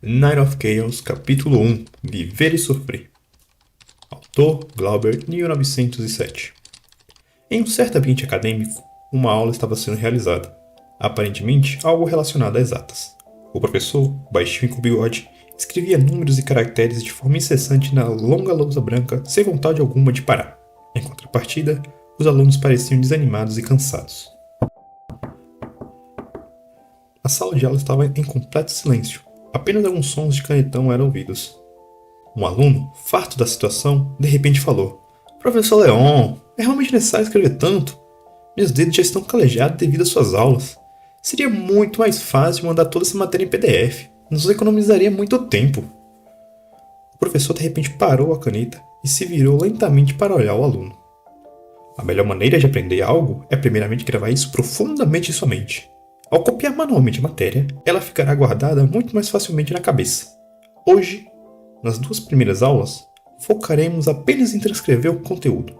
Night of Chaos, capítulo 1 Viver e Sofrer. Autor Glauber, 1907. Em um certo ambiente acadêmico, uma aula estava sendo realizada. Aparentemente, algo relacionado a exatas. O professor, baixinho e com bigode, escrevia números e caracteres de forma incessante na longa lousa branca, sem vontade alguma de parar. Em contrapartida, os alunos pareciam desanimados e cansados. A sala de aula estava em completo silêncio. Apenas alguns sons de canetão eram ouvidos. Um aluno, farto da situação, de repente falou: "Professor Leon, é realmente necessário escrever tanto? Meus dedos já estão calejados devido às suas aulas. Seria muito mais fácil mandar toda essa matéria em PDF. Nos economizaria muito tempo." O professor de repente parou a caneta e se virou lentamente para olhar o aluno. A melhor maneira de aprender algo é primeiramente gravar isso profundamente em sua mente. Ao copiar manualmente a matéria, ela ficará guardada muito mais facilmente na cabeça. Hoje, nas 2 primeiras aulas, focaremos apenas em transcrever o conteúdo.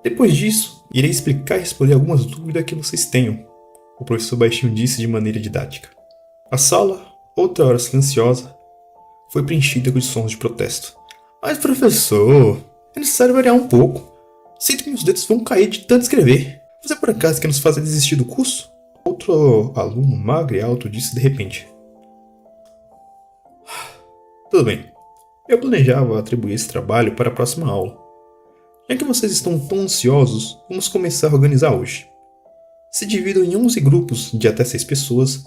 Depois disso, irei explicar e responder algumas dúvidas que vocês tenham, o professor baixinho disse de maneira didática. A sala, outra hora silenciosa, foi preenchida com sons de protesto. "Mas professor, é necessário variar um pouco. Sinto que meus dedos vão cair de tanto escrever. Você por acaso quer nos fazer desistir do curso?" Outro aluno magro e alto disse de repente. "Tudo bem. Eu planejava atribuir esse trabalho para a próxima aula. Já que vocês estão tão ansiosos, vamos começar a organizar hoje. Se dividam em 11 grupos de até 6 pessoas,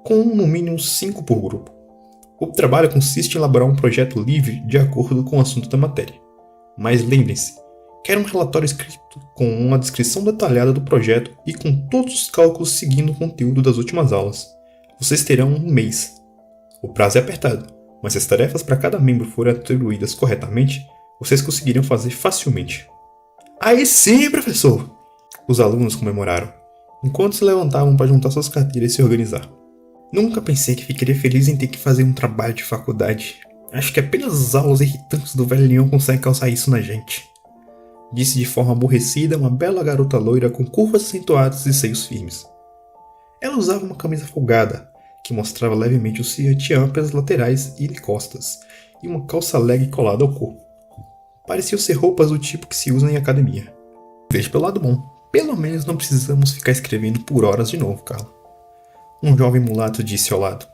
com no mínimo 5 por grupo. O trabalho consiste em elaborar um projeto livre de acordo com o assunto da matéria. Mas lembrem-se, quero um relatório escrito com uma descrição detalhada do projeto e com todos os cálculos seguindo o conteúdo das últimas aulas. Vocês terão um mês. O prazo é apertado, mas se as tarefas para cada membro forem atribuídas corretamente, vocês conseguiriam fazer facilmente." "Aí sim, professor!" Os alunos comemoraram, enquanto se levantavam para juntar suas carteiras e se organizar. "Nunca pensei que ficaria feliz em ter que fazer um trabalho de faculdade. Acho que apenas as aulas irritantes do velho Leão conseguem causar isso na gente", disse de forma aborrecida uma bela garota loira com curvas acentuadas e seios firmes. Ela usava uma camisa folgada, que mostrava levemente o sutiã pelas laterais e costas, e uma calça leg colada ao corpo. Pareciam ser roupas do tipo que se usa em academia. "Veja pelo lado bom, pelo menos não precisamos ficar escrevendo por horas de novo, Carla." Um jovem mulato disse ao lado.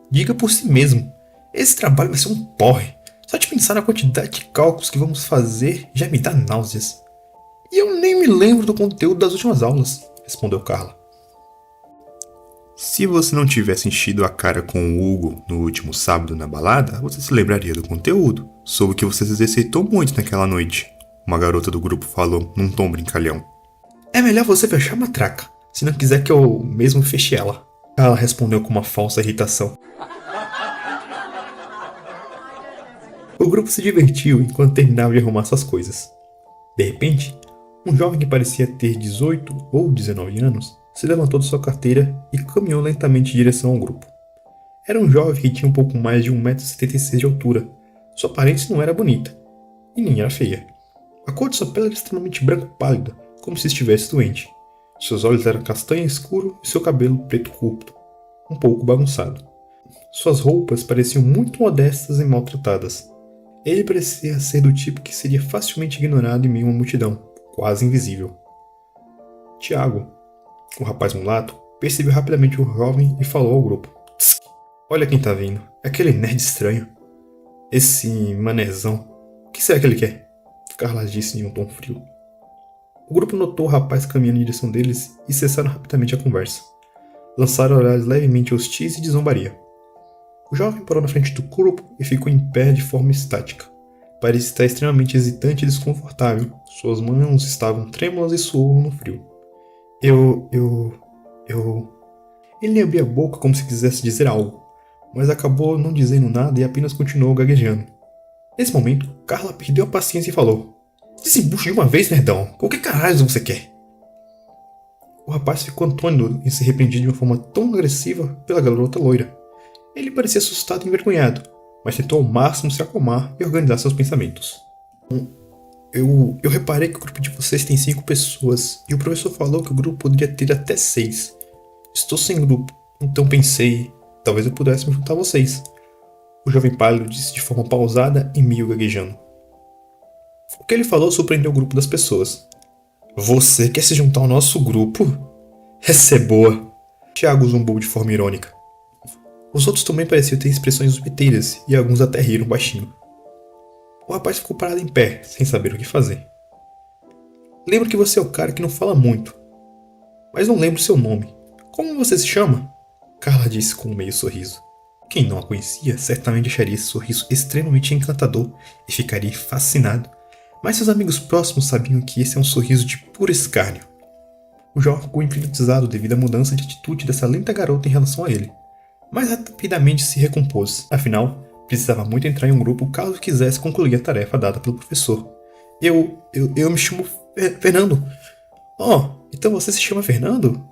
"Diga por si mesmo, esse trabalho vai ser um porre. Só de pensar na quantidade de cálculos que vamos fazer já me dá náuseas." "E eu nem me lembro do conteúdo das últimas aulas", respondeu Carla. "Se você não tivesse enchido a cara com o Hugo no último sábado na balada, você se lembraria do conteúdo. Soube que você se exercitou muito naquela noite", uma garota do grupo falou num tom brincalhão. "É melhor você fechar a matraca, se não quiser que eu mesmo feche ela", Carla respondeu com uma falsa irritação. O grupo se divertiu enquanto terminava de arrumar suas coisas. De repente, um jovem que parecia ter 18 ou 19 anos se levantou de sua carteira e caminhou lentamente em direção ao grupo. Era um jovem que tinha um pouco mais de 1,76 m de altura. Sua aparência não era bonita, e nem era feia. A cor de sua pele era extremamente branca pálida, como se estivesse doente. Seus olhos eram castanho escuro e seu cabelo preto curto, um pouco bagunçado. Suas roupas pareciam muito modestas e maltratadas. Ele parecia ser do tipo que seria facilmente ignorado em meio a uma multidão, quase invisível. Tiago, o rapaz mulato, percebeu rapidamente o jovem e falou ao grupo: "Tss, olha quem tá vindo, aquele nerd estranho. Esse manézão. O que será que ele quer?" Carla disse em um tom frio. O grupo notou o rapaz caminhando em direção deles e cessaram rapidamente a conversa. Lançaram olhares levemente hostis e de zombaria. O jovem parou na frente do grupo e ficou em pé de forma estática. Parecia estar extremamente hesitante e desconfortável. Suas mãos estavam trêmulas e suavam no frio. Eu... Ele abria a boca como se quisesse dizer algo, mas acabou não dizendo nada e apenas continuou gaguejando. Nesse momento, Carla perdeu a paciência e falou: "Desembucha de uma vez, nerdão. O que caralho você quer?" O rapaz ficou atônito em ser repreendido de uma forma tão agressiva pela garota loira. Ele parecia assustado e envergonhado, mas tentou ao máximo se acalmar e organizar seus pensamentos. Eu reparei que o grupo de vocês tem 5 pessoas, e o professor falou que o grupo poderia ter até 6. Estou sem grupo, então pensei, talvez eu pudesse me juntar a vocês. O jovem pálido disse de forma pausada e meio gaguejando. O que ele falou surpreendeu o grupo das pessoas. Você quer se juntar ao nosso grupo? Essa é boa. Tiago zombou de forma irônica. Os outros também pareciam ter expressões zombeteiras e alguns até riram baixinho. O rapaz ficou parado em pé, sem saber o que fazer. Lembro que você é o cara que não fala muito, mas não lembro seu nome. Como você se chama? Carla disse com um meio sorriso. Quem não a conhecia certamente acharia esse sorriso extremamente encantador e ficaria fascinado, mas seus amigos próximos sabiam que esse é um sorriso de puro escárnio. O jovem ficou hipnotizado devido à mudança de atitude dessa lenta garota em relação a ele, mas rapidamente se recompôs. Afinal, precisava muito entrar em um grupo caso quisesse concluir a tarefa dada pelo professor. Eu me chamo Fernando. Oh, então você se chama Fernando?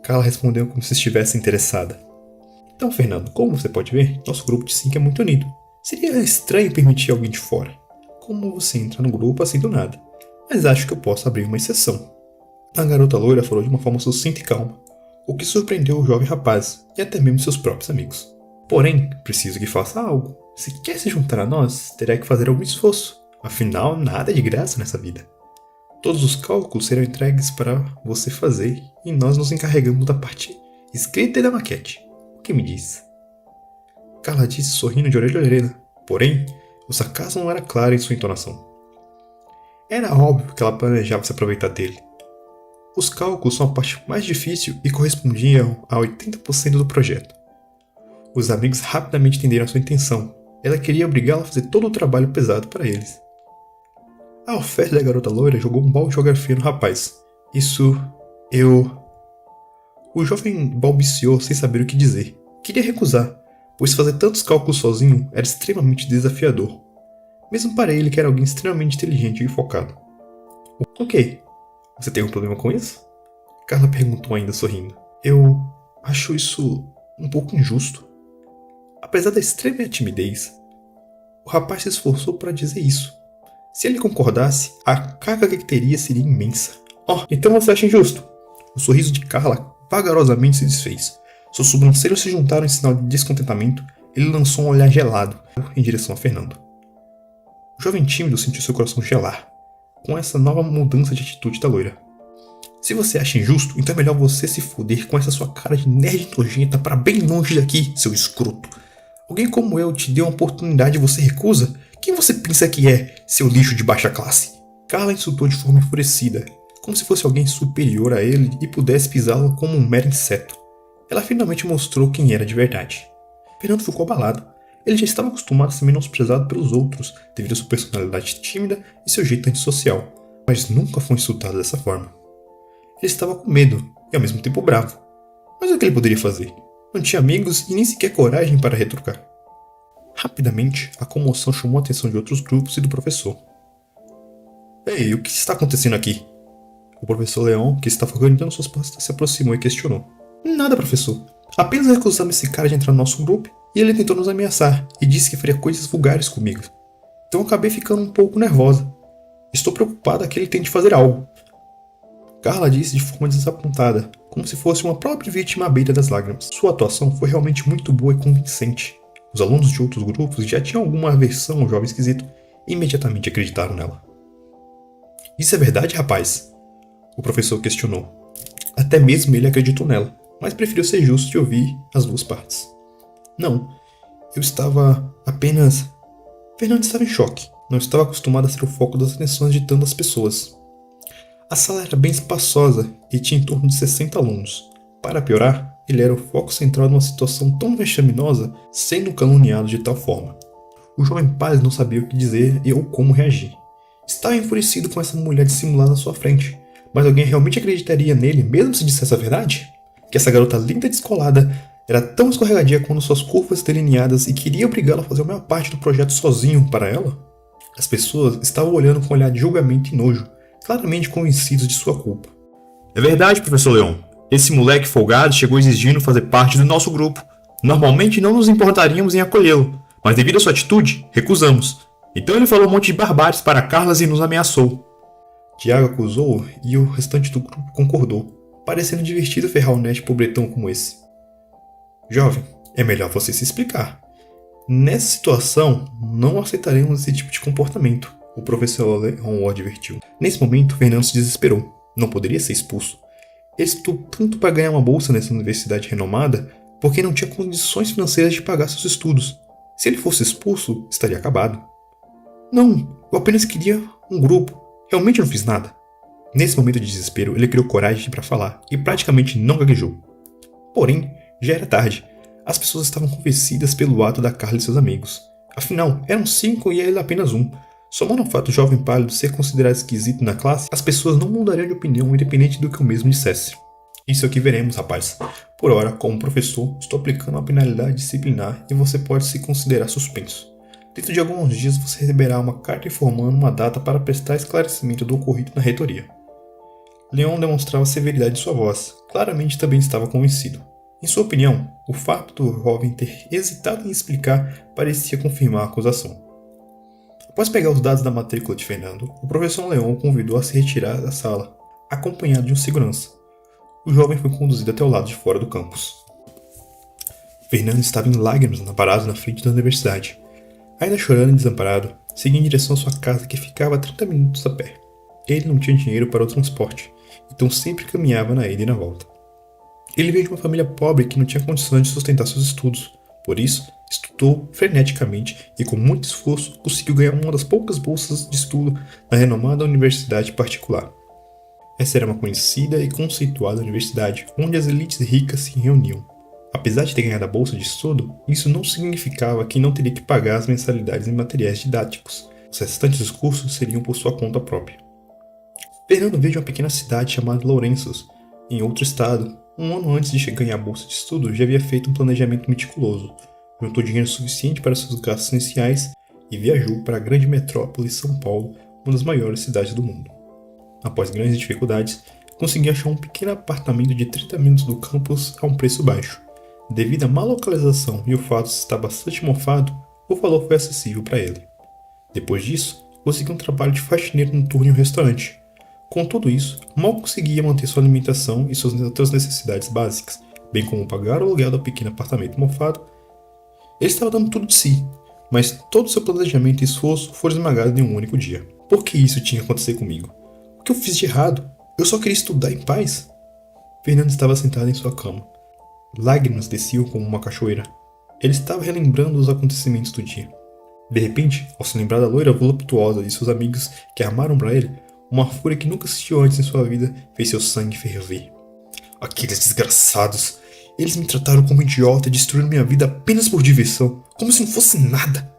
Carla respondeu como se estivesse interessada. Então, Fernando, como você pode ver, nosso grupo de 5 é muito unido. Seria estranho permitir alguém de fora. Como você entra no grupo assim do nada? Mas acho que eu posso abrir uma exceção. A garota loira falou de uma forma sucinta e calma, o que surpreendeu o jovem rapaz e até mesmo seus próprios amigos. Porém, preciso que faça algo. Se quer se juntar a nós, terá que fazer algum esforço. Afinal, nada é de graça nessa vida. Todos os cálculos serão entregues para você fazer e nós nos encarregamos da parte escrita e da maquete. O que me diz? Carla disse sorrindo de orelha a orelha, porém, o sarcasmo não era claro em sua entonação. Era óbvio que ela planejava se aproveitar dele. Os cálculos são a parte mais difícil e correspondiam a 80% do projeto. Os amigos rapidamente entenderam a sua intenção. Ela queria obrigá-la a fazer todo o trabalho pesado para eles. A oferta da garota loira jogou um balde de geografia no rapaz. O jovem balbuciou sem saber o que dizer. Queria recusar, pois fazer tantos cálculos sozinho era extremamente desafiador. Mesmo para ele que era alguém extremamente inteligente e focado. Ok, você tem um problema com isso? Carla perguntou ainda sorrindo. Eu acho isso um pouco injusto. Apesar da extrema timidez, o rapaz se esforçou para dizer isso. Se ele concordasse, a carga que teria seria imensa. Oh, então você acha injusto? O sorriso de Carla vagarosamente se desfez. Suas sobrancelhas se juntaram em sinal de descontentamento. Ele lançou um olhar gelado em direção a Fernando. O jovem tímido sentiu seu coração gelar com essa nova mudança de atitude da loira. Se você acha injusto, então é melhor você se foder com essa sua cara de nerd nojenta para bem longe daqui, seu escroto. Alguém como eu te deu uma oportunidade e você recusa? Quem você pensa que é, seu lixo de baixa classe? Carla insultou de forma enfurecida, como se fosse alguém superior a ele e pudesse pisá-lo como um mero inseto. Ela finalmente mostrou quem era de verdade. Fernando ficou abalado. Ele já estava acostumado a ser menosprezado pelos outros, devido à sua personalidade tímida e seu jeito antissocial, mas nunca foi insultado dessa forma. Ele estava com medo e ao mesmo tempo bravo. Mas o que ele poderia fazer? Não tinha amigos e nem sequer coragem para retrucar. Rapidamente, a comoção chamou a atenção de outros grupos e do professor. Ei, o que está acontecendo aqui? O professor Leon, que estava organizando suas pastas, se aproximou e questionou. Nada, professor. Apenas recusamos esse cara de entrar no nosso grupo e ele tentou nos ameaçar e disse que faria coisas vulgares comigo. Então eu acabei ficando um pouco nervosa. Estou preocupada que ele tente fazer algo. Carla disse de forma desapontada, como se fosse uma própria vítima à beira das lágrimas. Sua atuação foi realmente muito boa e convincente. Os alunos de outros grupos já tinham alguma aversão ao jovem esquisito e imediatamente acreditaram nela. Isso é verdade, rapaz? O professor questionou. Até mesmo ele acreditou nela, mas preferiu ser justo e ouvir as duas partes. Não, eu estava apenas... Fernando estava em choque. Não estava acostumado a ser o foco das atenções de tantas pessoas. A sala era bem espaçosa e tinha em torno de 60 alunos. Para piorar, ele era o foco central de uma situação tão vexaminosa, sendo caluniado de tal forma. O jovem pálido não sabia o que dizer ou como reagir. Estava enfurecido com essa mulher dissimulada na sua frente, mas alguém realmente acreditaria nele mesmo se dissesse a verdade? Que essa garota linda e descolada era tão escorregadia quanto suas curvas delineadas e queria obrigá-la a fazer a maior parte do projeto sozinho para ela? As pessoas estavam olhando com um olhar de julgamento e nojo, claramente convencidos de sua culpa. É verdade, professor Leon. Esse moleque folgado chegou exigindo fazer parte do nosso grupo. Normalmente não nos importaríamos em acolhê-lo, mas devido à sua atitude, recusamos. Então ele falou um monte de barbáries para Carlas e nos ameaçou. Tiago acusou e o restante do grupo concordou, parecendo divertido ferrar o nerd pobretão como esse. Jovem, é melhor você se explicar. Nessa situação, não aceitaremos esse tipo de comportamento, o professor Leon o advertiu. Nesse momento, Fernando se desesperou. Não poderia ser expulso. Ele estudou tanto para ganhar uma bolsa nessa universidade renomada porque não tinha condições financeiras de pagar seus estudos. Se ele fosse expulso, estaria acabado. Não, eu apenas queria um grupo. Realmente não fiz nada. Nesse momento de desespero, ele criou coragem para falar e praticamente não gaguejou. Porém, já era tarde. As pessoas estavam convencidas pelo ato da Carla e seus amigos. Afinal, eram 5 e ele apenas um. Somando ao fato do jovem pálido ser considerado esquisito na classe, as pessoas não mudariam de opinião independente do que o mesmo dissesse. Isso é o que veremos, rapaz. Por ora, como professor, estou aplicando uma penalidade disciplinar e você pode se considerar suspenso. Dentro de alguns dias você receberá uma carta informando uma data para prestar esclarecimento do ocorrido na reitoria. Leon demonstrava severidade em sua voz. Claramente também estava convencido. Em sua opinião, o fato do jovem ter hesitado em explicar parecia confirmar a acusação. Após pegar os dados da matrícula de Fernando, o professor Leon o convidou a se retirar da sala, acompanhado de um segurança. O jovem foi conduzido até o lado de fora do campus. Fernando estava em lágrimas parado na frente da universidade. Ainda chorando e desamparado, seguia em direção à sua casa que ficava a 30 minutos a pé. Ele não tinha dinheiro para o transporte, então sempre caminhava na ida e na volta. Ele veio de uma família pobre que não tinha condições de sustentar seus estudos, por isso, estudou freneticamente e com muito esforço conseguiu ganhar uma das poucas bolsas de estudo na renomada universidade particular. Essa era uma conhecida e conceituada universidade onde as elites ricas se reuniam. Apesar de ter ganhado a bolsa de estudo, isso não significava que não teria que pagar as mensalidades em materiais didáticos. Os restantes cursos seriam por sua conta própria. Fernando veio de uma pequena cidade chamada Lourenços, em outro estado. Um ano antes de ganhar a bolsa de estudo, já havia feito um planejamento meticuloso, juntou dinheiro suficiente para seus gastos iniciais e viajou para a grande metrópole São Paulo, uma das maiores cidades do mundo. Após grandes dificuldades, conseguiu achar um pequeno apartamento de 30 minutos do campus a um preço baixo. Devido à má localização e o fato de estar bastante mofado, o valor foi acessível para ele. Depois disso, conseguiu um trabalho de faxineiro noturno em um restaurante. Com tudo isso, mal conseguia manter sua alimentação e suas outras necessidades básicas, bem como pagar o aluguel do pequeno apartamento mofado. Ele estava dando tudo de si, mas todo o seu planejamento e esforço foram esmagados em um único dia. Por que isso tinha que acontecer comigo? O que eu fiz de errado? Eu só queria estudar em paz. Fernando estava sentado em sua cama. Lágrimas desciam como uma cachoeira. Ele estava relembrando os acontecimentos do dia. De repente, ao se lembrar da loira voluptuosa e seus amigos que armaram para ele, uma fúria que nunca sentiu antes em sua vida fez seu sangue ferver. Aqueles desgraçados! Eles me trataram como idiota e destruíram minha vida apenas por diversão, como se não fosse nada.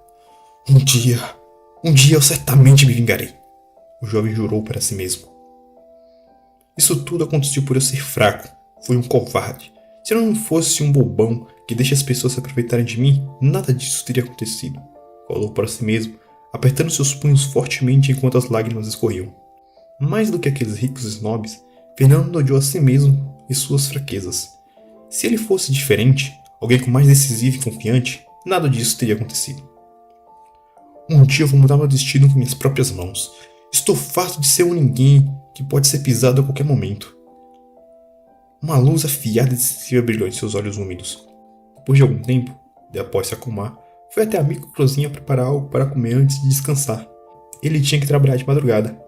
Um dia eu certamente me vingarei. O jovem jurou para si mesmo. Isso tudo aconteceu por eu ser fraco. Fui um covarde. Se eu não fosse um bobão que deixa as pessoas se aproveitarem de mim, nada disso teria acontecido. Falou para si mesmo, apertando seus punhos fortemente enquanto as lágrimas escorriam. Mais do que aqueles ricos snobs, Fernando odiou a si mesmo e suas fraquezas. Se ele fosse diferente, alguém com mais decisivo e confiante, nada disso teria acontecido. Um dia eu vou mudar meu destino com minhas próprias mãos. Estou farto de ser um ninguém que pode ser pisado a qualquer momento. Uma luz afiada e decisiva brilhou em seus olhos úmidos. Depois de algum tempo, após se acalmar, foi até a microcozinha preparar algo para comer antes de descansar. Ele tinha que trabalhar de madrugada.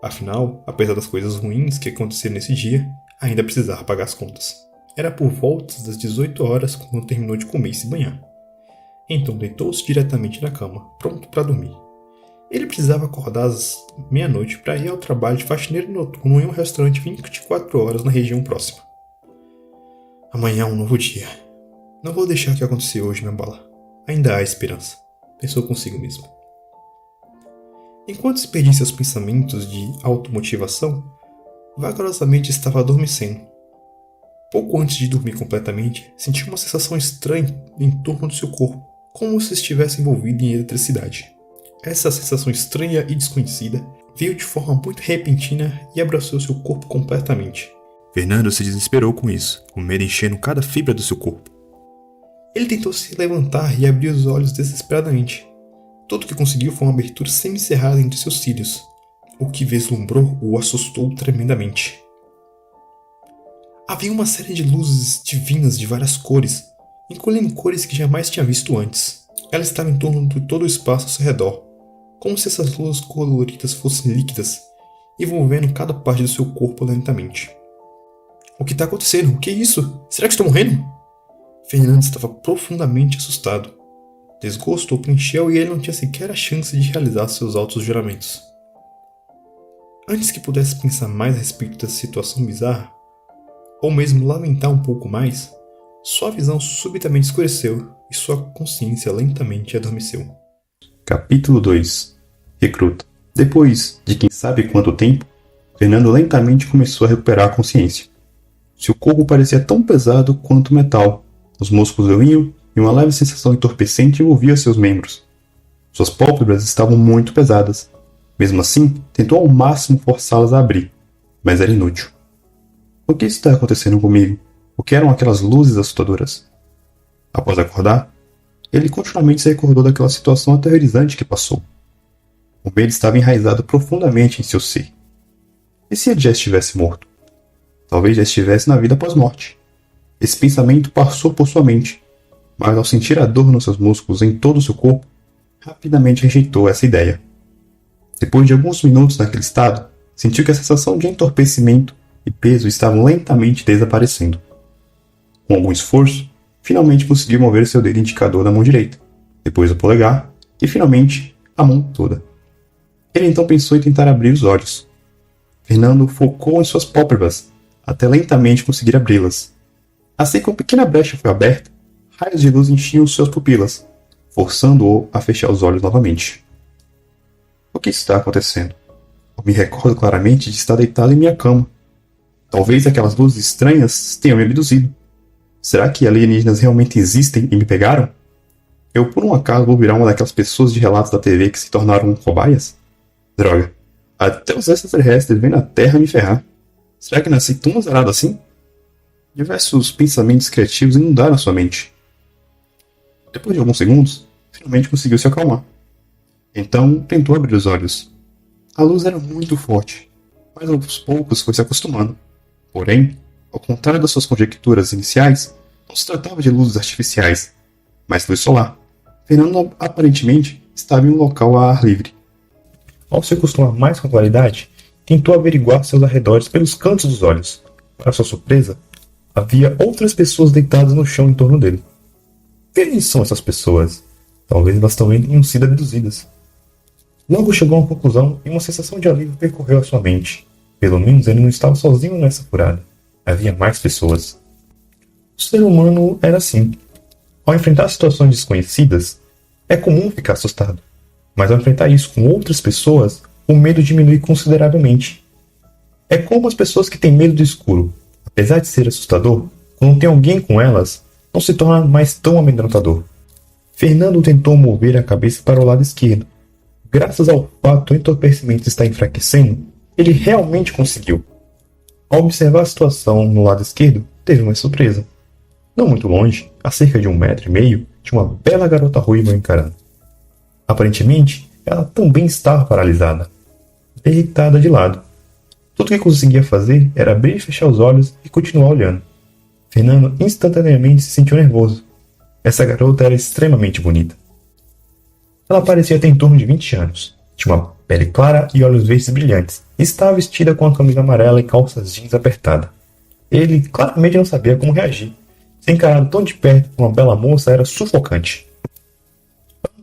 Afinal, apesar das coisas ruins que aconteceram nesse dia, ainda precisava pagar as contas. Era por volta das 18 horas quando terminou de comer e se banhar. Então deitou-se diretamente na cama, pronto para dormir. Ele precisava acordar às meia-noite para ir ao trabalho de faxineiro noturno em um restaurante 24 horas na região próxima. Amanhã é um novo dia. Não vou deixar o que aconteceu hoje me abalar. Ainda há esperança, pensou consigo mesmo. Enquanto se perdia em seus pensamentos de automotivação, vagarosamente estava adormecendo. Pouco antes de dormir completamente, sentiu uma sensação estranha em torno do seu corpo, como se estivesse envolvido em eletricidade. Essa sensação estranha e desconhecida veio de forma muito repentina e abraçou seu corpo completamente. Fernando se desesperou com isso, o medo enchendo cada fibra do seu corpo. Ele tentou se levantar e abrir os olhos desesperadamente. Tudo que conseguiu foi uma abertura semicerrada entre seus cílios. O que vislumbrou o assustou tremendamente. Havia uma série de luzes divinas de várias cores, incluindo cores que jamais tinha visto antes. Ela estava em torno de todo o espaço ao seu redor, como se essas luzes coloridas fossem líquidas, envolvendo cada parte do seu corpo lentamente. O que está acontecendo? O que é isso? Será que estou morrendo? Fernando estava profundamente assustado. Desgosto o preencheu e ele não tinha sequer a chance de realizar seus altos juramentos. Antes que pudesse pensar mais a respeito dessa situação bizarra, ou mesmo lamentar um pouco mais, sua visão subitamente escureceu e sua consciência lentamente adormeceu. Capítulo 2. Recruta. Depois de quem sabe quanto tempo, Fernando lentamente começou a recuperar a consciência. Seu corpo parecia tão pesado quanto metal, os músculos doíam e uma leve sensação entorpecente envolvia seus membros. Suas pálpebras estavam muito pesadas. Mesmo assim, tentou ao máximo forçá-las a abrir, mas era inútil. O que está acontecendo comigo? O que eram aquelas luzes assustadoras? Após acordar, ele continuamente se recordou daquela situação aterrorizante que passou. O medo estava enraizado profundamente em seu ser. E se ele já estivesse morto? Talvez já estivesse na vida após morte. Esse pensamento passou por sua mente, mas ao sentir a dor nos seus músculos em todo o seu corpo, rapidamente rejeitou essa ideia. Depois de alguns minutos naquele estado, sentiu que a sensação de entorpecimento e peso estavam lentamente desaparecendo. Com algum esforço, finalmente conseguiu mover seu dedo indicador da mão direita, depois o polegar e, finalmente, a mão toda. Ele então pensou em tentar abrir os olhos. Fernando focou em suas pálpebras, até lentamente conseguir abri-las. Assim que uma pequena brecha foi aberta, raios de luz enchiam suas pupilas, forçando-o a fechar os olhos novamente. O que está acontecendo? Eu me recordo claramente de estar deitado em minha cama. Talvez aquelas luzes estranhas tenham me abduzido. Será que alienígenas realmente existem e me pegaram? Eu, por um acaso, vou virar uma daquelas pessoas de relatos da TV que se tornaram cobaias? Droga, até os extraterrestres vêm na Terra me ferrar. Será que nasci tão azarado assim? Diversos pensamentos criativos inundaram sua mente. Depois de alguns segundos, finalmente conseguiu se acalmar. Então, tentou abrir os olhos. A luz era muito forte, mas aos poucos foi se acostumando. Porém, ao contrário das suas conjecturas iniciais, não se tratava de luzes artificiais, mas luz solar. Fernando aparentemente estava em um local a ar livre. Ao se acostumar mais com a claridade, tentou averiguar seus arredores pelos cantos dos olhos. Para sua surpresa, havia outras pessoas deitadas no chão em torno dele. Quem são essas pessoas? Talvez elas também tenham sido abduzidas. Logo chegou a uma conclusão e uma sensação de alívio percorreu a sua mente. Pelo menos ele não estava sozinho nessa furada. Havia mais pessoas. O ser humano era assim. Ao enfrentar situações desconhecidas, é comum ficar assustado. Mas ao enfrentar isso com outras pessoas, o medo diminui consideravelmente. É como as pessoas que têm medo do escuro. Apesar de ser assustador, quando tem alguém com elas, não se torna mais tão amedrontador. Fernando tentou mover a cabeça para o lado esquerdo. Graças ao fato do entorpecimento estar enfraquecendo, ele realmente conseguiu. Ao observar a situação no lado esquerdo, teve uma surpresa. Não muito longe, a cerca de 1,5 m, tinha uma bela garota ruiva o encarando. Aparentemente, ela também estava paralisada, deitada de lado. Tudo que conseguia fazer era abrir e fechar os olhos e continuar olhando. Fernando instantaneamente se sentiu nervoso. Essa garota era extremamente bonita. Ela parecia ter em torno de 20 anos. Tinha uma pele clara e olhos verdes brilhantes. E estava vestida com uma camisa amarela e calças jeans apertada. Ele claramente não sabia como reagir. Ser encarado tão de perto por uma bela moça era sufocante.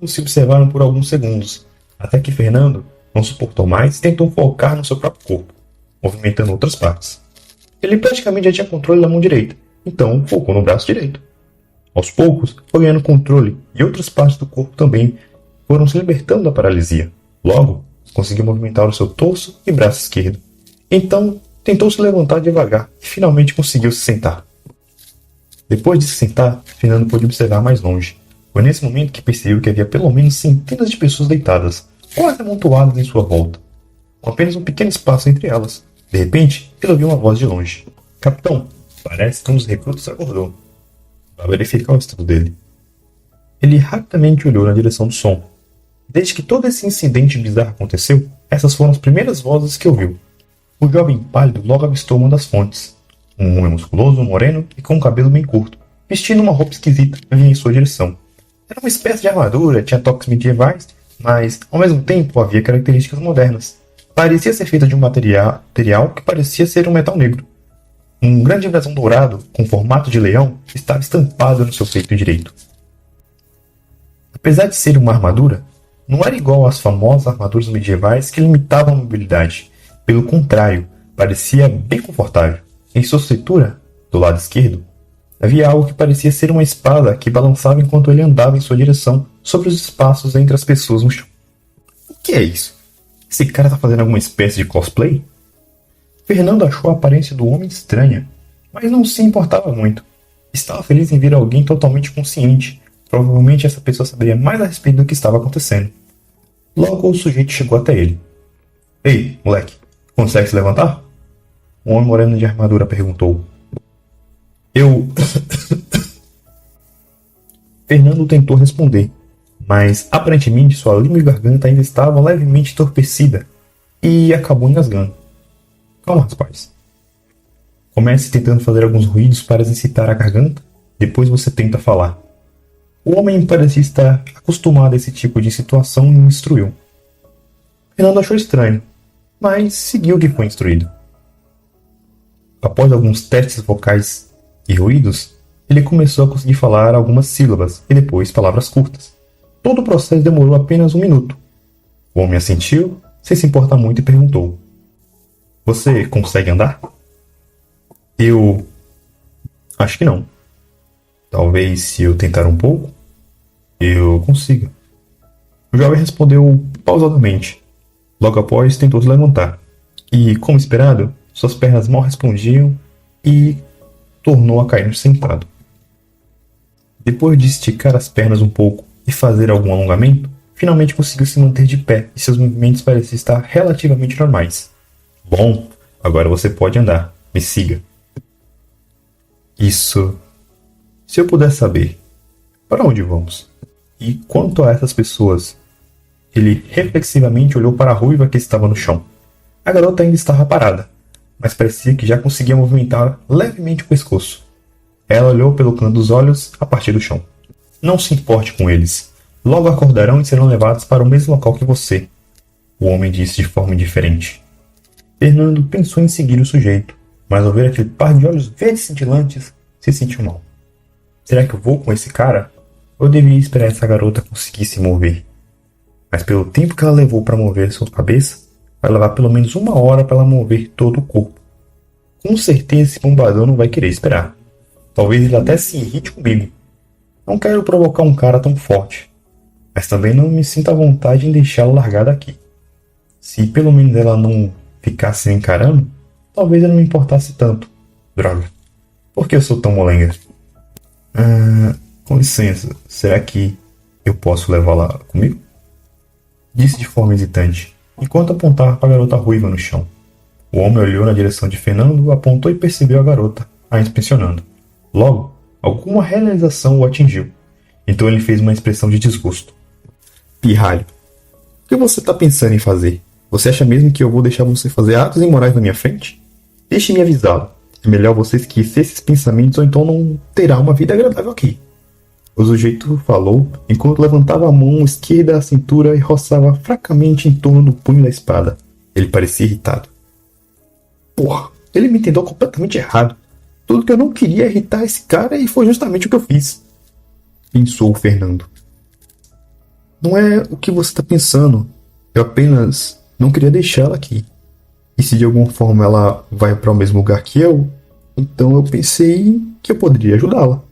Ambos se observaram por alguns segundos, até que Fernando não suportou mais e tentou focar no seu próprio corpo, movimentando outras partes. Ele praticamente já tinha controle da mão direita, então focou no braço direito. Aos poucos, foi ganhando controle e outras partes do corpo também foram se libertando da paralisia. Logo, conseguiu movimentar o seu torso e braço esquerdo. Então, tentou se levantar devagar e finalmente conseguiu se sentar. Depois de se sentar, Fernando pôde observar mais longe. Foi nesse momento que percebeu que havia pelo menos centenas de pessoas deitadas, quase amontoadas em sua volta, com apenas um pequeno espaço entre elas. De repente, ele ouviu uma voz de longe. Capitão, parece que um dos recrutas acordou. Vai verificar o estado dele. Ele rapidamente olhou na direção do som. Desde que todo esse incidente bizarro aconteceu, essas foram as primeiras vozes que ouviu. O jovem pálido logo avistou uma das fontes. Um homem musculoso, moreno e com um cabelo bem curto, vestindo uma roupa esquisita, vinha em sua direção. Era uma espécie de armadura, tinha toques medievais, mas ao mesmo tempo havia características modernas. Parecia ser feita de um material que parecia ser um metal negro. Um grande brasão dourado, com formato de leão, estava estampado no seu peito direito. Apesar de ser uma armadura, não era igual às famosas armaduras medievais que limitavam a mobilidade. Pelo contrário, parecia bem confortável. Em sua cintura, do lado esquerdo, havia algo que parecia ser uma espada que balançava enquanto ele andava em sua direção sobre os espaços entre as pessoas no chão. O que é isso? Esse cara está fazendo alguma espécie de cosplay? Fernando achou a aparência do homem estranha, mas não se importava muito. Estava feliz em ver alguém totalmente consciente. Provavelmente essa pessoa saberia mais a respeito do que estava acontecendo. Logo o sujeito chegou até ele. Ei, moleque, consegue se levantar? O homem moreno de armadura perguntou. Eu... Fernando tentou responder, mas aparentemente sua língua e garganta ainda estavam levemente entorpecida e acabou engasgando. Calma, rapaz. Comece tentando fazer alguns ruídos para exercitar a garganta, depois você tenta falar. O homem parecia estar acostumado a esse tipo de situação e me instruiu. Fernando achou estranho, mas seguiu o que foi instruído. Após alguns testes vocais e ruídos, ele começou a conseguir falar algumas sílabas e depois palavras curtas. Todo o processo demorou apenas 1 minuto. O homem assentiu, sem se importar muito, e perguntou. Você consegue andar? Eu... acho que não. Talvez se eu tentar um pouco, eu consiga. O jovem respondeu pausadamente. Logo após, tentou se levantar. E, como esperado, suas pernas mal respondiam e tornou a cair sentado. Depois de esticar as pernas um pouco e fazer algum alongamento, finalmente conseguiu se manter de pé e seus movimentos pareciam estar relativamente normais. Bom, agora você pode andar. Me siga. Isso... Se eu puder saber, para onde vamos? E quanto a essas pessoas? Ele reflexivamente olhou para a ruiva que estava no chão. A garota ainda estava parada, mas parecia que já conseguia movimentar levemente o pescoço. Ela olhou pelo canto dos olhos a partir do chão. Não se importe com eles. Logo acordarão e serão levados para o mesmo local que você. O homem disse de forma indiferente. Fernando pensou em seguir o sujeito, mas ao ver aquele par de olhos verdes cintilantes, se sentiu mal. Será que eu vou com esse cara? Eu devia esperar essa garota conseguir se mover. Mas pelo tempo que ela levou para mover sua cabeça, vai levar pelo menos 1 hora para ela mover todo o corpo. Com certeza esse bombadão não vai querer esperar. Talvez ele até se irrite comigo. Não quero provocar um cara tão forte, mas também não me sinto à vontade em deixá-la largada aqui. Se pelo menos ela não ficasse me encarando, talvez eu não me importasse tanto. Droga, por que eu sou tão molenga? Com licença, será que eu posso levá-la comigo? Disse de forma hesitante, enquanto apontava para a garota ruiva no chão. O homem olhou na direção de Fernando, apontou e percebeu a garota, a inspecionando. Logo, alguma realização o atingiu. Então ele fez uma expressão de desgosto. Pirralho, o que você está pensando em fazer? Você acha mesmo que eu vou deixar você fazer atos imorais na minha frente? Deixe-me avisá-lo. É melhor você esquecer esses pensamentos ou então não terá uma vida agradável aqui. O sujeito falou enquanto levantava a mão esquerda à cintura e roçava fracamente em torno do punho da espada. Ele parecia irritado. Porra, ele me entendeu completamente errado. Tudo que eu não queria é irritar esse cara e foi justamente o que eu fiz. Pensou o Fernando. Não é o que você está pensando. Eu apenas não queria deixá-la aqui. E se de alguma forma ela vai para o mesmo lugar que eu, então eu pensei que eu poderia ajudá-la.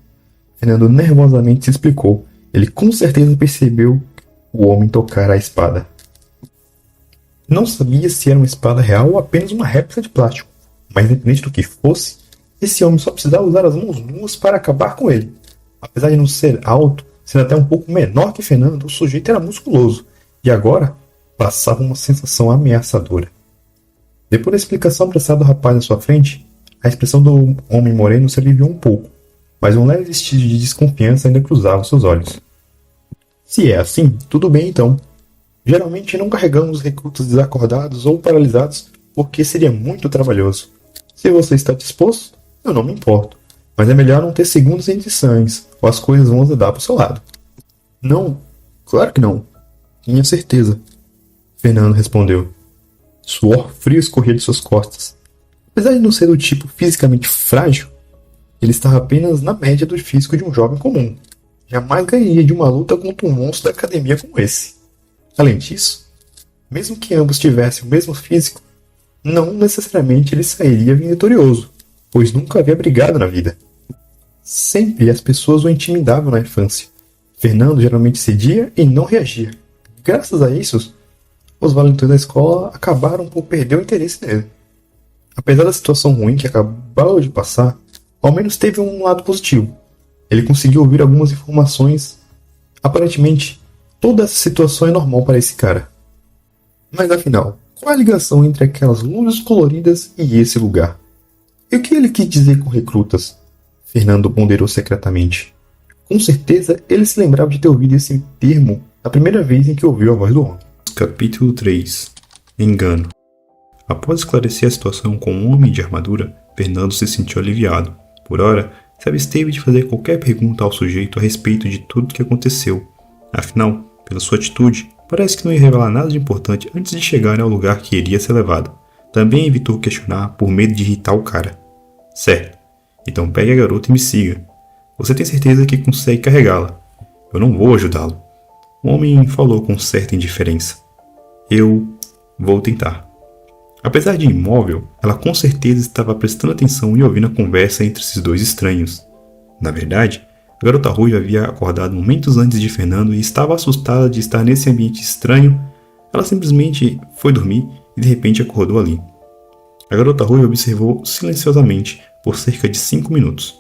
Fernando nervosamente se explicou. Ele com certeza percebeu o homem tocar a espada. Não sabia se era uma espada real ou apenas uma réplica de plástico. Mas independente do que fosse, esse homem só precisava usar as mãos nuas para acabar com ele. Apesar de não ser alto, sendo até um pouco menor que Fernando, o sujeito era musculoso. E agora passava uma sensação ameaçadora. Depois da explicação apressada do rapaz na sua frente, a expressão do homem moreno se aliviou um pouco, mas um leve vestígio de desconfiança ainda cruzava seus olhos. Se é assim, tudo bem então. Geralmente não carregamos recrutas desacordados ou paralisados porque seria muito trabalhoso. Se você está disposto, eu não me importo, mas é melhor não ter segundas intenções ou as coisas vão azedar para o seu lado. Não, claro que não. Tinha certeza. Fernando respondeu. Suor frio escorria de suas costas. Apesar de não ser do tipo fisicamente frágil, ele estava apenas na média do físico de um jovem comum. Jamais ganharia de uma luta contra um monstro da academia como esse. Além disso, mesmo que ambos tivessem o mesmo físico, não necessariamente ele sairia vitorioso, pois nunca havia brigado na vida. Sempre as pessoas o intimidavam na infância. Fernando geralmente cedia e não reagia. Graças a isso, os valentões da escola acabaram por perder o interesse nele. Apesar da situação ruim que acabou de passar, ao menos teve um lado positivo. Ele conseguiu ouvir algumas informações. Aparentemente, toda essa situação é normal para esse cara. Mas afinal, qual é a ligação entre aquelas luzes coloridas e esse lugar? E o que ele quis dizer com recrutas? Fernando ponderou secretamente. Com certeza, ele se lembrava de ter ouvido esse termo a primeira vez em que ouviu a voz do homem. Capítulo 3. Engano. Após esclarecer a situação com um homem de armadura, Fernando se sentiu aliviado. Por ora, se absteve de fazer qualquer pergunta ao sujeito a respeito de tudo o que aconteceu. Afinal, pela sua atitude, parece que não ia revelar nada de importante antes de chegar ao lugar que iria ser levado. Também evitou questionar por medo de irritar o cara. Certo. Então pegue a garota e me siga. Você tem certeza que consegue carregá-la? Eu não vou ajudá-lo. O homem falou com certa indiferença. Eu vou tentar. Apesar de imóvel, ela com certeza estava prestando atenção e ouvindo a conversa entre esses dois estranhos. Na verdade, a garota ruiva havia acordado momentos antes de Fernando e estava assustada de estar nesse ambiente estranho. Ela simplesmente foi dormir e de repente acordou ali. A garota ruiva observou silenciosamente por cerca de 5 minutos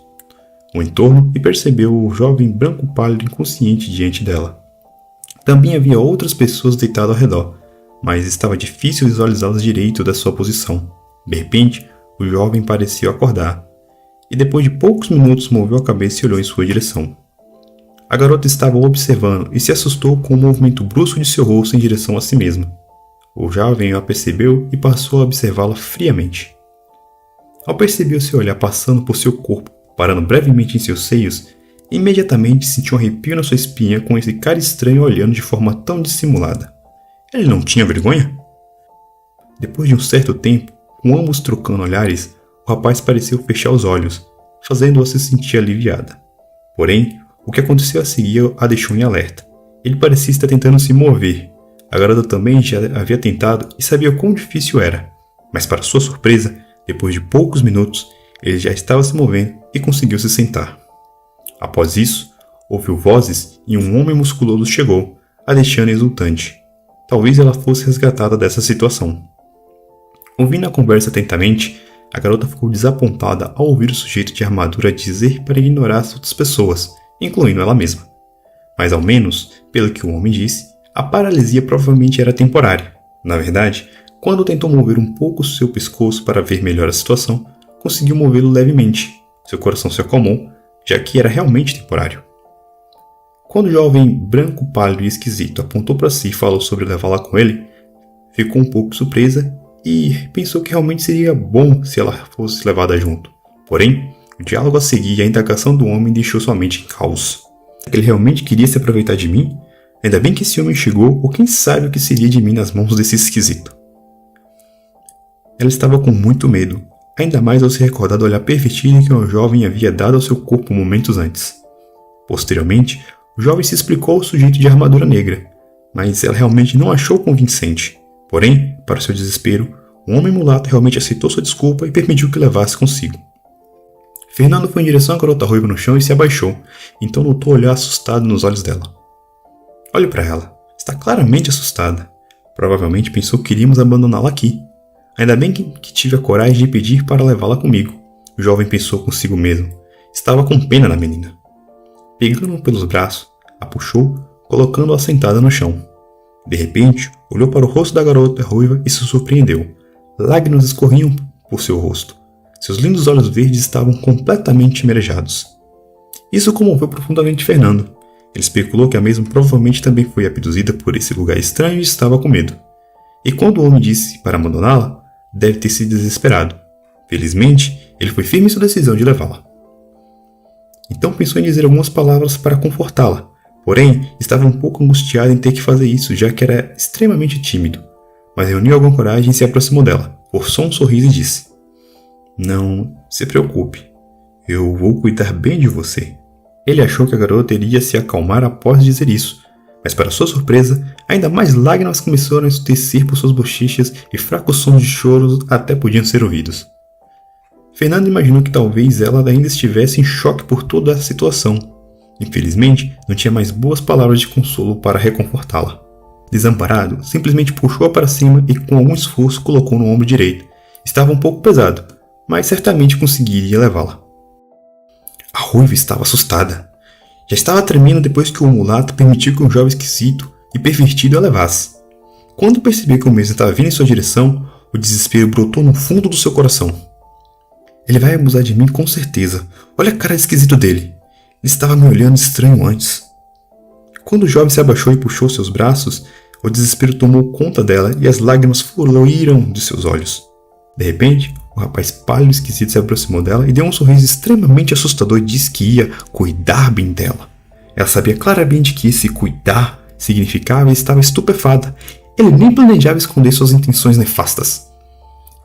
o entorno e percebeu o jovem branco pálido inconsciente diante dela. Também havia outras pessoas deitadas ao redor, mas estava difícil visualizá-las direito da sua posição. De repente, o jovem pareceu acordar, e depois de poucos minutos moveu a cabeça e olhou em sua direção. A garota estava o observando e se assustou com o movimento brusco de seu rosto em direção a si mesma. O jovem a percebeu e passou a observá-la friamente. Ao perceber seu olhar passando por seu corpo, parando brevemente em seus seios, imediatamente sentiu um arrepio na sua espinha com esse cara estranho olhando de forma tão dissimulada. Ele não tinha vergonha? Depois de um certo tempo, com ambos trocando olhares, o rapaz pareceu fechar os olhos, fazendo-a se sentir aliviada. Porém, o que aconteceu a seguir a deixou em alerta. Ele parecia estar tentando se mover. A garota também já havia tentado e sabia quão difícil era. Mas para sua surpresa, depois de poucos minutos, ele já estava se movendo e conseguiu se sentar. Após isso, ouviu vozes e um homem musculoso chegou, a deixando exultante. Talvez ela fosse resgatada dessa situação. Ouvindo a conversa atentamente, a garota ficou desapontada ao ouvir o sujeito de armadura dizer para ignorar as outras pessoas, incluindo ela mesma. Mas ao menos, pelo que o homem disse, a paralisia provavelmente era temporária. Na verdade, quando tentou mover um pouco seu pescoço para ver melhor a situação, conseguiu movê-lo levemente. Seu coração se acalmou, já que era realmente temporário. Quando o jovem branco, pálido e esquisito apontou para si e falou sobre levá-la com ele, ficou um pouco surpresa e pensou que realmente seria bom se ela fosse levada junto. Porém, o diálogo a seguir e a indagação do homem deixou sua mente em caos. Ele realmente queria se aproveitar de mim? Ainda bem que esse homem chegou, ou quem sabe o que seria de mim nas mãos desse esquisito. Ela estava com muito medo, ainda mais ao se recordar do olhar pervertido que o jovem havia dado ao seu corpo momentos antes. Posteriormente, o jovem se explicou ao sujeito de armadura negra, mas ela realmente não achou convincente. Porém, para seu desespero, o homem mulato realmente aceitou sua desculpa e permitiu que levasse consigo. Fernando foi em direção à garota ruiva no chão e se abaixou, então notou o olhar assustado nos olhos dela. Olhe para ela, está claramente assustada. Provavelmente pensou que iríamos abandoná-la aqui. Ainda bem que tive a coragem de pedir para levá-la comigo. O jovem pensou consigo mesmo. Estava com pena da menina. Pegando-a pelos braços, a puxou, colocando-a sentada no chão. De repente, olhou para o rosto da garota ruiva e se surpreendeu. Lágrimas escorriam por seu rosto. Seus lindos olhos verdes estavam completamente marejados. Isso comoveu profundamente Fernando. Ele especulou que a mesma provavelmente também foi abduzida por esse lugar estranho e estava com medo. E quando o homem disse para abandoná-la, deve ter sido desesperado. Felizmente, ele foi firme em sua decisão de levá-la. Então pensou em dizer algumas palavras para confortá-la, Porém, estava um pouco angustiado em ter que fazer isso, já que era extremamente tímido. Mas reuniu alguma coragem e se aproximou dela, forçou um sorriso e disse: "Não se preocupe, eu vou cuidar bem de você." Ele achou que a garota iria se acalmar após dizer isso, mas para sua surpresa, ainda mais lágrimas começaram a descer por suas bochechas e fracos sons de choros até podiam ser ouvidos. Fernando imaginou que talvez ela ainda estivesse em choque por toda a situação. Infelizmente, não tinha mais boas palavras de consolo para reconfortá-la. Desamparado, simplesmente puxou-a para cima e com algum esforço colocou no ombro direito. Estava um pouco pesado, mas certamente conseguiria levá-la. A ruiva estava assustada. Já estava tremendo depois que o mulato permitiu que um jovem esquisito e pervertido a levasse. Quando percebeu que o mesmo estava vindo em sua direção, o desespero brotou no fundo do seu coração. Ele vai abusar de mim com certeza. Olha a cara de esquisito dele. Ele estava me olhando estranho antes. Quando o jovem se abaixou e puxou seus braços, o desespero tomou conta dela e as lágrimas fluíram de seus olhos. De repente, o rapaz pálido e esquisito se aproximou dela e deu um sorriso extremamente assustador e disse que ia cuidar bem dela. Ela sabia claramente que esse cuidar significava e estava estupefada. Ele nem planejava esconder suas intenções nefastas.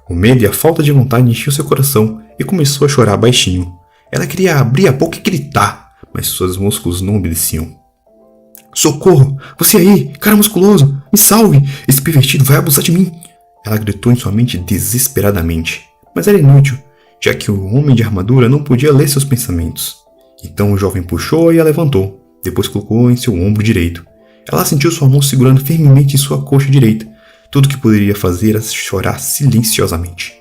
O medo e a falta de vontade enchiam seu coração e começou a chorar baixinho. Ela queria abrir a boca e gritar, mas seus músculos não obedeciam. "Socorro! Você aí, cara musculoso! Me salve! Esse pervertido vai abusar de mim!" Ela gritou em sua mente desesperadamente, mas era inútil, já que o homem de armadura não podia ler seus pensamentos. Então o jovem puxou e a levantou, depois colocou em seu ombro direito. Ela sentiu sua mão segurando firmemente em sua coxa direita. Tudo que poderia fazer era chorar silenciosamente.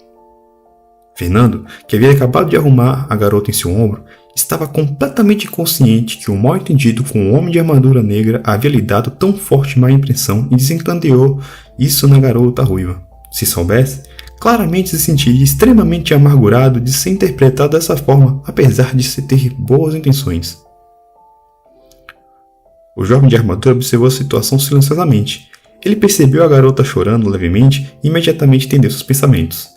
Fernando, que havia acabado de arrumar a garota em seu ombro, estava completamente inconsciente que o mal-entendido com o homem de armadura negra havia lhe dado tão forte má impressão e desencadeou isso na garota ruiva. Se soubesse, claramente se sentiria extremamente amargurado de ser interpretado dessa forma, apesar de ter boas intenções. O jovem de armadura observou a situação silenciosamente. Ele percebeu a garota chorando levemente e imediatamente entendeu seus pensamentos.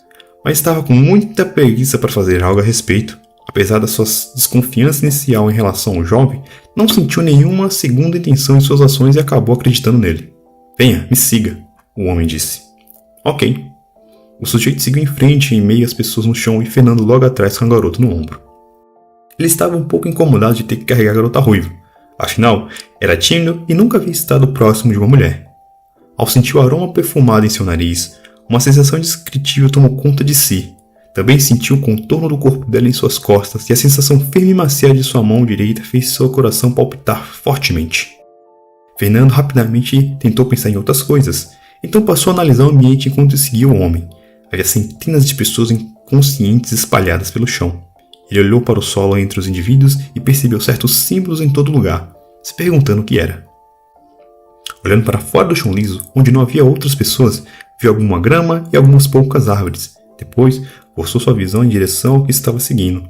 Mas estava com muita preguiça para fazer algo a respeito. Apesar da sua desconfiança inicial em relação ao jovem, não sentiu nenhuma segunda intenção em suas ações e acabou acreditando nele. "Venha, me siga", o homem disse. Ok. O sujeito seguiu em frente em meio às pessoas no chão e Fernando logo atrás com a garota no ombro. Ele estava um pouco incomodado de ter que carregar a garota ruiva. Afinal, era tímido e nunca havia estado próximo de uma mulher. Ao sentir o aroma perfumado em seu nariz, uma sensação indescritível tomou conta de si. Também sentiu o contorno do corpo dela em suas costas e a sensação firme e macia de sua mão direita fez seu coração palpitar fortemente. Fernando rapidamente tentou pensar em outras coisas, então passou a analisar o ambiente enquanto seguia o homem. Havia centenas de pessoas inconscientes espalhadas pelo chão. Ele olhou para o solo entre os indivíduos e percebeu certos símbolos em todo lugar, se perguntando o que era. Olhando para fora do chão liso, onde não havia outras pessoas, viu alguma grama e algumas poucas árvores. Depois, forçou sua visão em direção ao que estava seguindo.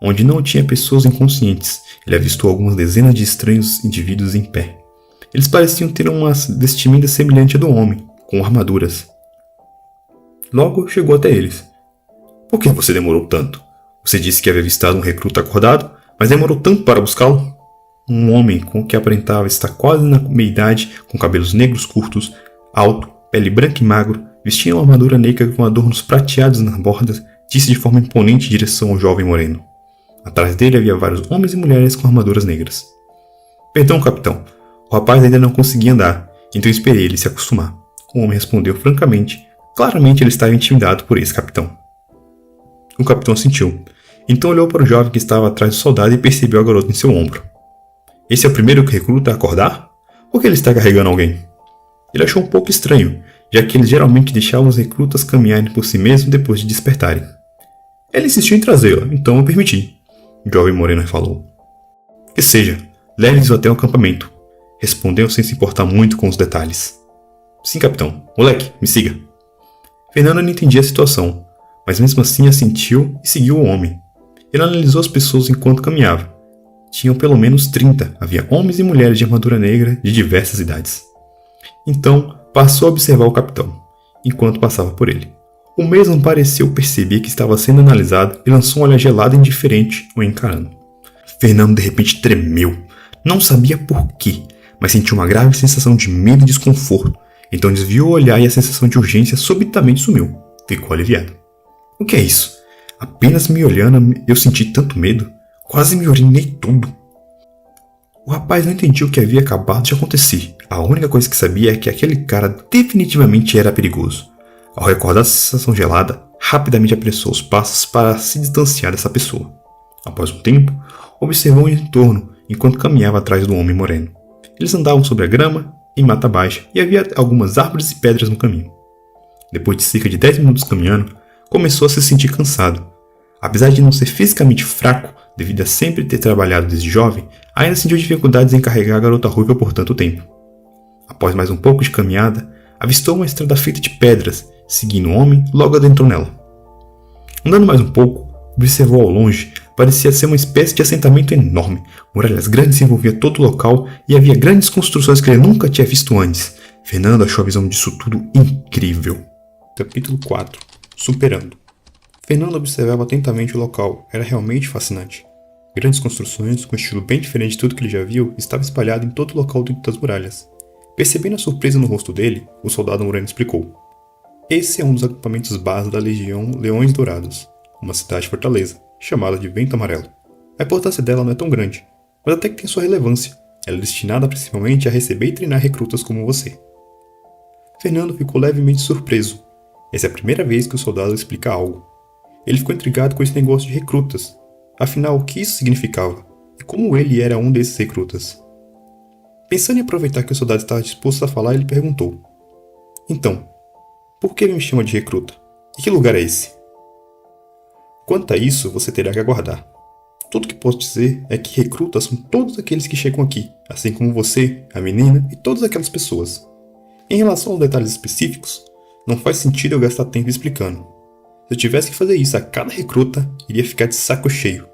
Onde não tinha pessoas inconscientes, ele avistou algumas dezenas de estranhos indivíduos em pé. Eles pareciam ter uma vestimenta semelhante à do homem, com armaduras. Logo chegou até eles. "Por que você demorou tanto? Você disse que havia avistado um recruta acordado, mas demorou tanto para buscá-lo?" Um homem com que aparentava estar quase na meia-idade, com cabelos negros curtos, alto, pele branca e magro, vestia uma armadura negra com adornos prateados nas bordas, disse de forma imponente em direção ao jovem moreno. Atrás dele havia vários homens e mulheres com armaduras negras. "Perdão, capitão. O rapaz ainda não conseguia andar, então esperei ele se acostumar." O homem respondeu francamente. Claramente ele estava intimidado por esse capitão. O capitão sentiu. Então olhou para o jovem que estava atrás do soldado e percebeu a garota em seu ombro. "Esse é o primeiro recruta a acordar? Por que ele está carregando alguém?" Ele achou um pouco estranho, já que eles geralmente deixavam os recrutas caminharem por si mesmos depois de despertarem. "Ele insistiu em trazê-la, então eu permiti", o jovem moreno falou. "Que seja, leve-os até o acampamento", respondeu sem se importar muito com os detalhes. "Sim, capitão. Moleque, me siga." Fernando não entendia a situação, mas mesmo assim assentiu e seguiu o homem. Ele analisou as pessoas enquanto caminhava. Tinham pelo menos 30, havia homens e mulheres de armadura negra de diversas idades. Então, passou a observar o capitão, enquanto passava por ele. O mesmo pareceu perceber que estava sendo analisado e lançou um olhar gelado e indiferente o encarando. Fernando de repente tremeu. Não sabia por quê, mas sentiu uma grave sensação de medo e desconforto. Então desviou o olhar e a sensação de urgência subitamente sumiu. Ficou aliviado. O que é isso? Apenas me olhando, eu senti tanto medo. Quase me urinei tudo. O rapaz não entendia o que havia acabado de acontecer. A única coisa que sabia é que aquele cara definitivamente era perigoso. Ao recordar a sensação gelada, rapidamente apressou os passos para se distanciar dessa pessoa. Após um tempo, observou o entorno enquanto caminhava atrás do homem moreno. Eles andavam sobre a grama, em mata baixa, e havia algumas árvores e pedras no caminho. Depois de cerca de 10 minutos caminhando, começou a se sentir cansado. Apesar de não ser fisicamente fraco, devido a sempre ter trabalhado desde jovem, ainda sentiu dificuldades em carregar a garota ruiva por tanto tempo. Após mais um pouco de caminhada, avistou uma estrada feita de pedras, seguindo o homem, logo adentrou nela. Andando mais um pouco, observou ao longe, parecia ser uma espécie de assentamento enorme. Muralhas grandes envolviam todo o local e havia grandes construções que ele nunca tinha visto antes. Fernando achou a visão disso tudo incrível. Capítulo 4. Superando. Fernando observava atentamente o local. Era realmente fascinante. Grandes construções, com um estilo bem diferente de tudo que ele já viu, estavam espalhadas em todo o local dentro das muralhas. Percebendo a surpresa no rosto dele, o soldado moreno explicou. Esse é um dos acampamentos base da Legião Leões Dourados, uma cidade-fortaleza, chamada de Vento Amarelo. A importância dela não é tão grande, mas até que tem sua relevância. Ela é destinada principalmente a receber e treinar recrutas como você. Fernando ficou levemente surpreso. Essa é a primeira vez que o soldado explica algo. Ele ficou intrigado com esse negócio de recrutas. Afinal, o que isso significava? E como ele era um desses recrutas? Pensando em aproveitar que o soldado estava disposto a falar, ele perguntou. Então, por que ele me chama de recruta? E que lugar é esse? Quanto a isso, você terá que aguardar. Tudo que posso dizer é que recrutas são todos aqueles que chegam aqui, assim como você, a menina e todas aquelas pessoas. Em relação aos detalhes específicos, não faz sentido eu gastar tempo explicando. Se eu tivesse que fazer isso a cada recruta, iria ficar de saco cheio.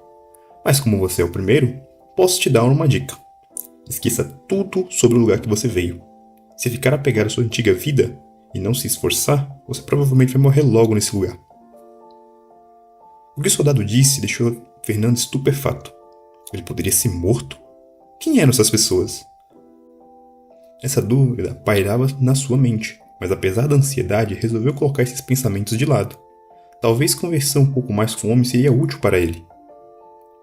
Mas como você é o primeiro, posso te dar uma dica. Esqueça tudo sobre o lugar que você veio. Se ficar apegado à sua antiga vida e não se esforçar, você provavelmente vai morrer logo nesse lugar. O que o soldado disse deixou Fernando estupefato. Ele poderia ser morto? Quem eram essas pessoas? Essa dúvida pairava na sua mente, mas apesar da ansiedade, resolveu colocar esses pensamentos de lado. Talvez conversar um pouco mais com o homem seria útil para ele.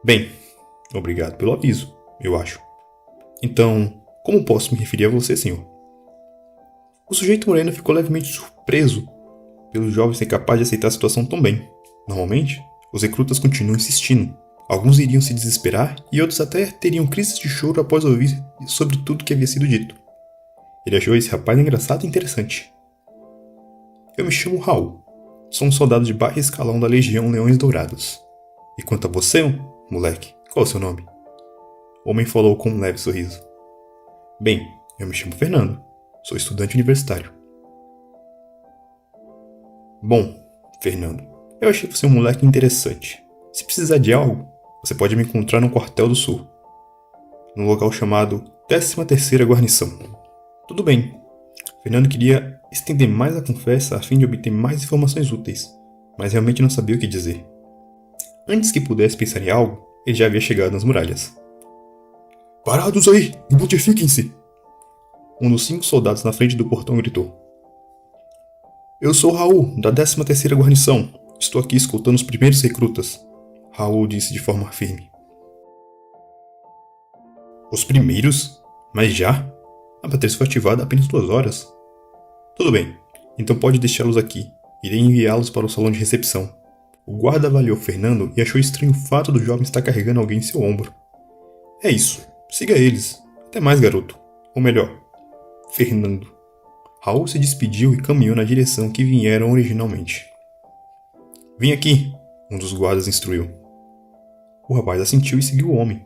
Bem, obrigado pelo aviso, eu acho. Então, como posso me referir a você, senhor? O sujeito moreno ficou levemente surpreso pelo jovem ser capaz de aceitar a situação tão bem. Normalmente, os recrutas continuam insistindo. Alguns iriam se desesperar e outros até teriam crises de choro após ouvir sobre tudo que havia sido dito. Ele achou esse rapaz engraçado e interessante. Eu me chamo Raul. Sou um soldado de baixo escalão da Legião Leões Dourados. E quanto a você, moleque, qual é o seu nome? O homem falou com um leve sorriso. Bem, eu me chamo Fernando. Sou estudante universitário. Bom, Fernando, eu achei você um moleque interessante. Se precisar de algo, você pode me encontrar no Quartel do Sul, num local chamado 13ª Guarnição. Tudo bem. Fernando queria estender mais a conversa a fim de obter mais informações úteis, mas realmente não sabia o que dizer. Antes que pudesse pensar em algo, ele já havia chegado nas muralhas. Parados aí! Identifiquem-se! Um dos 5 soldados na frente do portão gritou. Eu sou Raul, da 13ª Guarnição. Estou aqui escoltando os primeiros recrutas. Raul disse de forma firme. Os primeiros? Mas já? A Patrícia foi ativada há apenas 2 horas. Tudo bem, então pode deixá-los aqui. Irei enviá-los para o salão de recepção. O guarda avaliou Fernando e achou estranho o fato do jovem estar carregando alguém em seu ombro. É isso, siga eles. Até mais, garoto. Ou melhor, Fernando. Raul se despediu e caminhou na direção que vieram originalmente. Vem aqui, um dos guardas instruiu. O rapaz assentiu e seguiu o homem.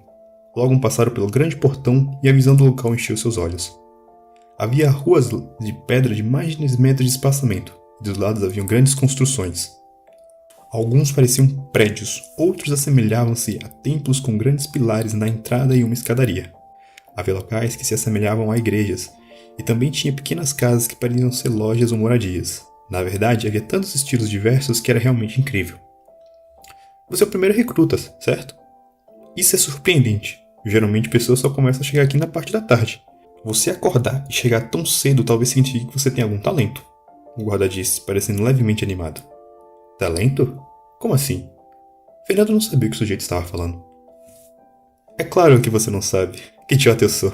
Logo passaram pelo grande portão e a visão do local encheu seus olhos. Havia ruas de pedra de mais de 10 metros de espaçamento, e dos lados haviam grandes construções. Alguns pareciam prédios, outros assemelhavam-se a templos com grandes pilares na entrada e uma escadaria. Havia locais que se assemelhavam a igrejas, e também tinha pequenas casas que pareciam ser lojas ou moradias. Na verdade, havia tantos estilos diversos que era realmente incrível. Você é o primeiro recruta, certo? Isso é surpreendente. Geralmente pessoas só começam a chegar aqui na parte da tarde. Você acordar e chegar tão cedo talvez signifique que você tem algum talento. O guarda disse, parecendo levemente animado. Talento? Como assim? Fernando não sabia o que o sujeito estava falando. É claro que você não sabe. Que idiota eu sou.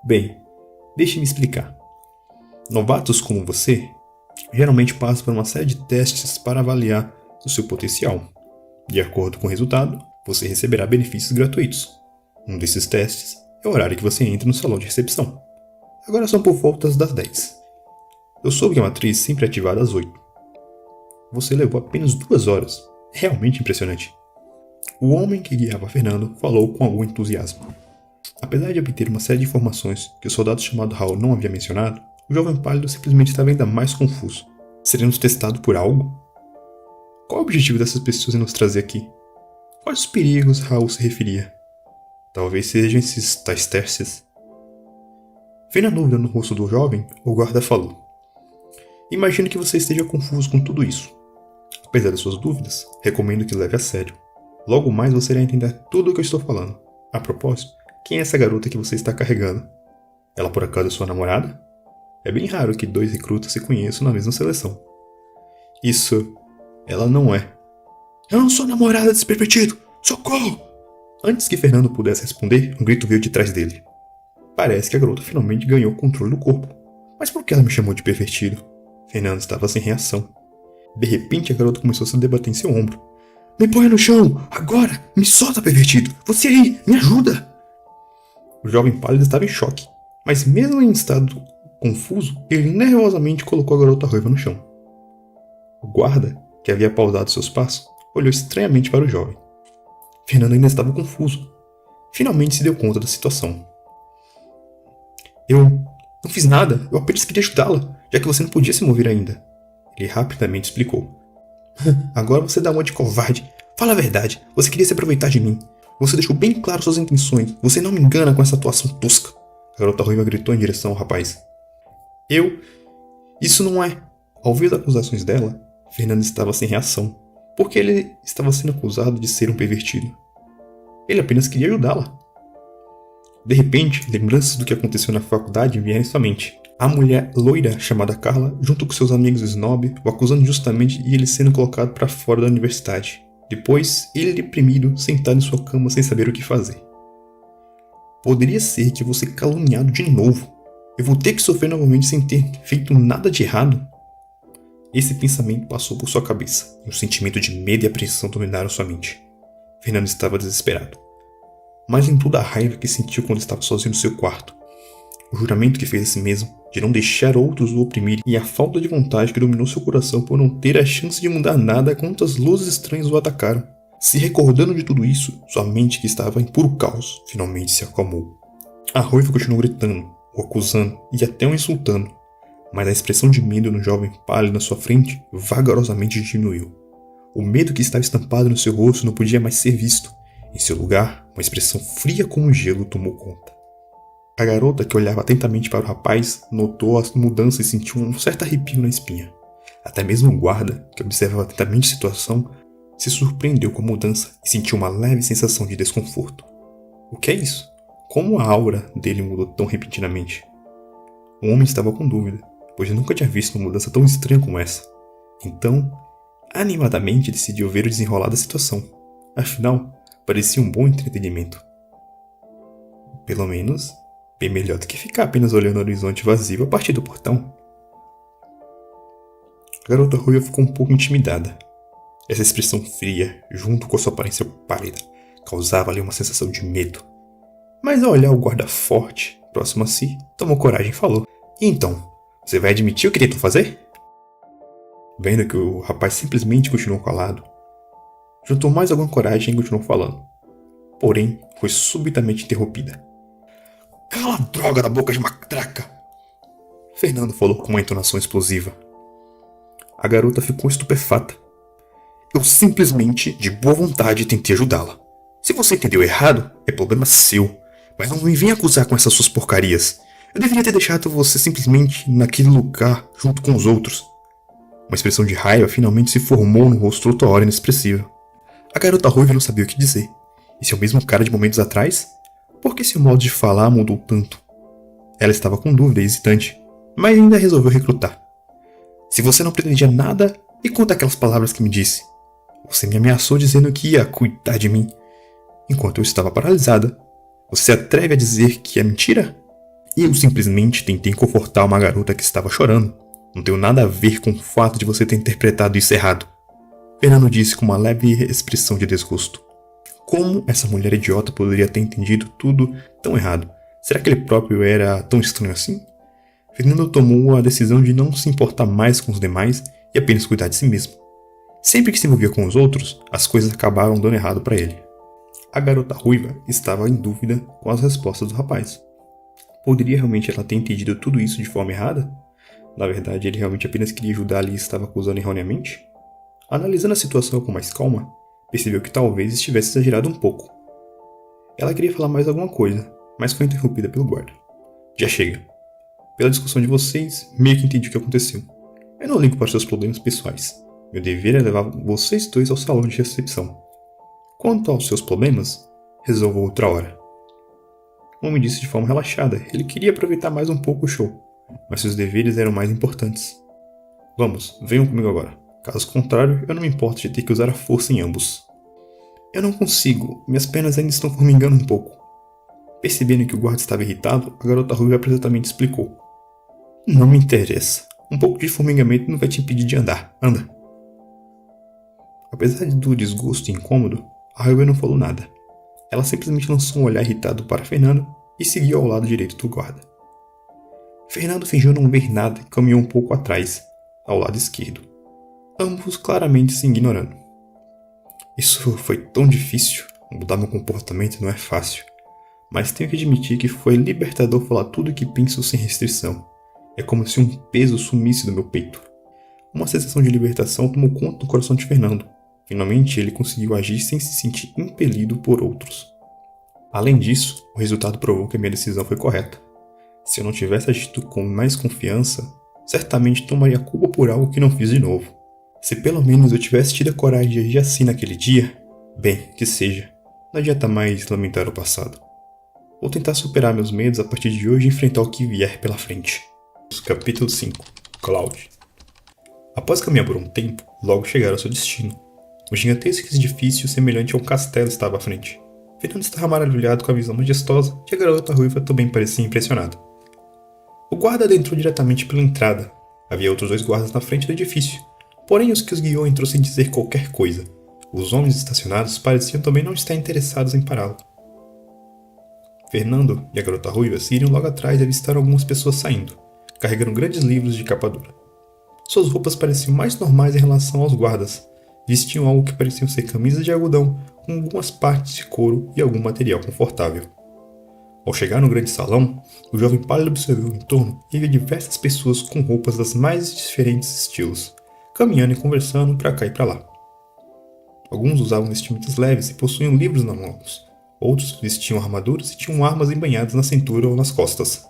Bem, deixe-me explicar. Novatos como você geralmente passam por uma série de testes para avaliar o seu potencial. De acordo com o resultado, você receberá benefícios gratuitos. Um desses testes é o horário que você entra no salão de recepção. Agora são por volta das 10. Eu soube que a matriz sempre é ativada às 8. Você levou apenas 2 horas. Realmente impressionante. O homem que guiava Fernando falou com algum entusiasmo. Apesar de obter uma série de informações que o soldado chamado Hal não havia mencionado, o jovem pálido simplesmente estava ainda mais confuso. Seremos testados por algo? Qual o objetivo dessas pessoas em nos trazer aqui? Quais os perigos Hal se referia? Talvez sejam esses tais testes. Vendo a dúvida no rosto do jovem, o guarda falou. Imagino que você esteja confuso com tudo isso. Apesar das suas dúvidas, recomendo que leve a sério. Logo mais você irá entender tudo o que eu estou falando. A propósito, quem é essa garota que você está carregando? Ela por acaso é sua namorada? É bem raro que 2 recrutas se conheçam na mesma seleção. Isso, ela não é. Eu não sou namorada desse pervertido! Socorro! Antes que Fernando pudesse responder, um grito veio de trás dele. Parece que a garota finalmente ganhou o controle do corpo. Mas por que ela me chamou de pervertido? Fernando estava sem reação. De repente, a garota começou a se debater em seu ombro. Me põe no chão! Agora! Me solta, pervertido! Você aí! Me ajuda! O jovem pálido estava em choque. Mas mesmo em estado confuso, ele nervosamente colocou a garota ruiva no chão. O guarda, que havia pausado seus passos, olhou estranhamente para o jovem. Fernando ainda estava confuso. Finalmente se deu conta da situação. Eu não fiz nada, eu apenas queria ajudá-la, já que você não podia se mover ainda. Ele rapidamente explicou. Agora você dá uma de covarde. Fala a verdade, você queria se aproveitar de mim. Você deixou bem claro suas intenções. Você não me engana com essa atuação tosca. A garota ruiva gritou em direção ao rapaz. Isso não é. Ao ouvir as acusações dela, Fernando estava sem reação, porque ele estava sendo acusado de ser um pervertido. Ele apenas queria ajudá-la. De repente, lembranças do que aconteceu na faculdade vieram em sua mente. A mulher loira chamada Carla, junto com seus amigos snob, o acusando justamente e ele sendo colocado para fora da universidade. Depois, ele deprimido, sentado em sua cama sem saber o que fazer. Poderia ser que eu vou ser caluniado de novo. Eu vou ter que sofrer novamente sem ter feito nada de errado. Esse pensamento passou por sua cabeça, e um sentimento de medo e apreensão dominaram sua mente. Fernando estava desesperado. Mas em toda a raiva que sentiu quando estava sozinho no seu quarto, o juramento que fez a si mesmo de não deixar outros o oprimirem e a falta de vontade que dominou seu coração por não ter a chance de mudar nada quando as luzes estranhas o atacaram. Se recordando de tudo isso, sua mente que estava em puro caos finalmente se acalmou. A ruiva continuou gritando, o acusando e até o insultando, mas a expressão de medo no jovem pálido na sua frente vagarosamente diminuiu. O medo que estava estampado no seu rosto não podia mais ser visto. Em seu lugar, uma expressão fria como gelo tomou conta. A garota, que olhava atentamente para o rapaz, notou a mudança e sentiu um certo arrepio na espinha. Até mesmo o guarda, que observava atentamente a situação, se surpreendeu com a mudança e sentiu uma leve sensação de desconforto. O que é isso? Como a aura dele mudou tão repentinamente? O homem estava com dúvida, pois nunca tinha visto uma mudança tão estranha como essa. Então, animadamente decidiu ver o desenrolar da situação. Afinal, parecia um bom entretenimento. Pelo menos, bem melhor do que ficar apenas olhando o horizonte vazio a partir do portão. A garota ruiva ficou um pouco intimidada. Essa expressão fria, junto com a sua aparência pálida, causava-lhe uma sensação de medo. Mas ao olhar o guarda forte, próximo a si, tomou coragem e falou. E então, você vai admitir o que tentou fazer? Vendo que o rapaz simplesmente continuou calado, juntou mais alguma coragem e continuou falando. Porém, foi subitamente interrompida. Cala a droga da boca de matraca! Fernando falou com uma entonação explosiva. A garota ficou estupefata. Eu simplesmente, de boa vontade, tentei ajudá-la. Se você entendeu errado, é problema seu. Mas não me venha acusar com essas suas porcarias. Eu deveria ter deixado você simplesmente naquele lugar, junto com os outros. Uma expressão de raiva finalmente se formou no rosto outra hora inexpressiva. A garota ruiva não sabia o que dizer. Esse é o mesmo cara de momentos atrás? Por que seu modo de falar mudou tanto? Ela estava com dúvida e hesitante, mas ainda resolveu recrutar. Se você não pretendia nada, e conta aquelas palavras que me disse. Você me ameaçou dizendo que ia cuidar de mim. Enquanto eu estava paralisada, você se atreve a dizer que é mentira? E eu simplesmente tentei confortar uma garota que estava chorando. Não tenho nada a ver com o fato de você ter interpretado isso errado. Fernando disse com uma leve expressão de desgosto. Como essa mulher idiota poderia ter entendido tudo tão errado? Será que ele próprio era tão estranho assim? Fernando tomou a decisão de não se importar mais com os demais e apenas cuidar de si mesmo. Sempre que se envolvia com os outros, as coisas acabaram dando errado para ele. A garota ruiva estava em dúvida com as respostas do rapaz. Poderia realmente ela ter entendido tudo isso de forma errada? Na verdade, ele realmente apenas queria ajudá-la e estava acusando erroneamente? Analisando a situação com mais calma, percebeu que talvez estivesse exagerado um pouco. Ela queria falar mais alguma coisa, mas foi interrompida pelo guarda. Já chega. Pela discussão de vocês, meio que entendi o que aconteceu. Eu não ligo para seus problemas pessoais. Meu dever é levar vocês dois ao salão de recepção. Quanto aos seus problemas, resolva outra hora. O homem disse de forma relaxada. Ele queria aproveitar mais um pouco o show, mas seus deveres eram mais importantes. Vamos, venham comigo agora. Caso contrário, eu não me importo de ter que usar a força em ambos. Eu não consigo, minhas pernas ainda estão formigando um pouco. Percebendo que o guarda estava irritado, a garota ruiva apressadamente explicou. Não me interessa. Um pouco de formigamento não vai te impedir de andar. Anda. Apesar do desgosto e incômodo, a ruiva não falou nada. Ela simplesmente lançou um olhar irritado para Fernando e seguiu ao lado direito do guarda. Fernando fingiu não ver nada e caminhou um pouco atrás, ao lado esquerdo. Ambos claramente se ignorando. Isso foi tão difícil. Mudar meu comportamento não é fácil. Mas tenho que admitir que foi libertador falar tudo o que penso sem restrição. É como se um peso sumisse do meu peito. Uma sensação de libertação tomou conta do coração de Fernando. Finalmente ele conseguiu agir sem se sentir impelido por outros. Além disso, o resultado provou que a minha decisão foi correta. Se eu não tivesse agido com mais confiança, certamente tomaria a culpa por algo que não fiz de novo. Se pelo menos eu tivesse tido a coragem de agir assim naquele dia, bem, que seja. Não adianta mais lamentar o passado. Vou tentar superar meus medos a partir de hoje e enfrentar o que vier pela frente. Capítulo 5. Cloud. Após caminhar por um tempo, logo chegaram ao seu destino. Um gigantesco edifício semelhante a um castelo estava à frente. Fernando estava maravilhado com a visão majestosa e a garota ruiva também parecia impressionada. O guarda adentrou diretamente pela entrada. Havia outros 2 guardas na frente do edifício, porém os que os guiou entrou sem dizer qualquer coisa. Os homens estacionados pareciam também não estar interessados em pará-lo. Fernando e a garota ruiva seguiram logo atrás e avistaram algumas pessoas saindo, carregando grandes livros de capa dura. Suas roupas pareciam mais normais em relação aos guardas. Vestiam algo que pareciam ser camisas de algodão, com algumas partes de couro e algum material confortável. Ao chegar no grande salão, o jovem pálido observou o entorno e viu diversas pessoas com roupas das mais diferentes estilos, caminhando e conversando para cá e para lá. Alguns usavam vestimentas leves e possuíam livros nas mãos. Outros vestiam armaduras e tinham armas embanhadas na cintura ou nas costas.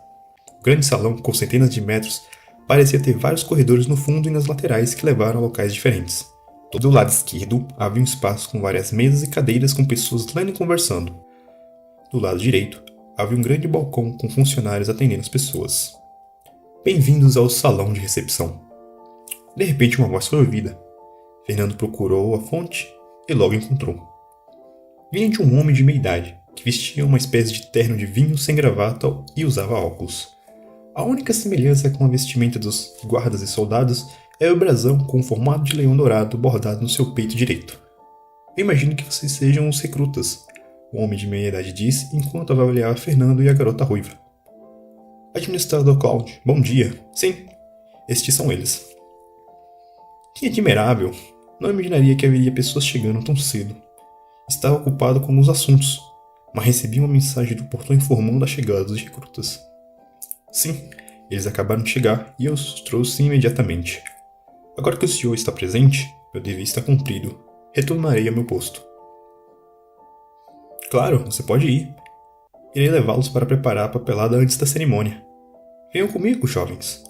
O grande salão, com centenas de metros, parecia ter vários corredores no fundo e nas laterais que levaram a locais diferentes. Do lado esquerdo havia um espaço com várias mesas e cadeiras com pessoas lendo e conversando. Do lado direito havia um grande balcão com funcionários atendendo as pessoas. Bem-vindos ao salão de recepção. De repente uma voz foi ouvida. Fernando procurou a fonte e logo encontrou. Vinha de um homem de meia idade, que vestia uma espécie de terno de vinho sem gravata e usava óculos. A única semelhança com a vestimenta dos guardas e soldados é o brasão com o formato de leão dourado bordado no seu peito direito. Eu imagino que vocês sejam os recrutas, o homem de meia idade disse enquanto avaliava Fernando e a garota ruiva. Administrador Cloud, bom dia. Sim, estes são eles. Que admirável! Não imaginaria que haveria pessoas chegando tão cedo. Estava ocupado com alguns assuntos, mas recebi uma mensagem do portão informando a chegada dos recrutas. Sim, eles acabaram de chegar e eu os trouxe imediatamente. Agora que o senhor está presente, meu dever está cumprido. Retornarei ao meu posto. Claro, você pode ir. Irei levá-los para preparar a papelada antes da cerimônia. Venham comigo, jovens.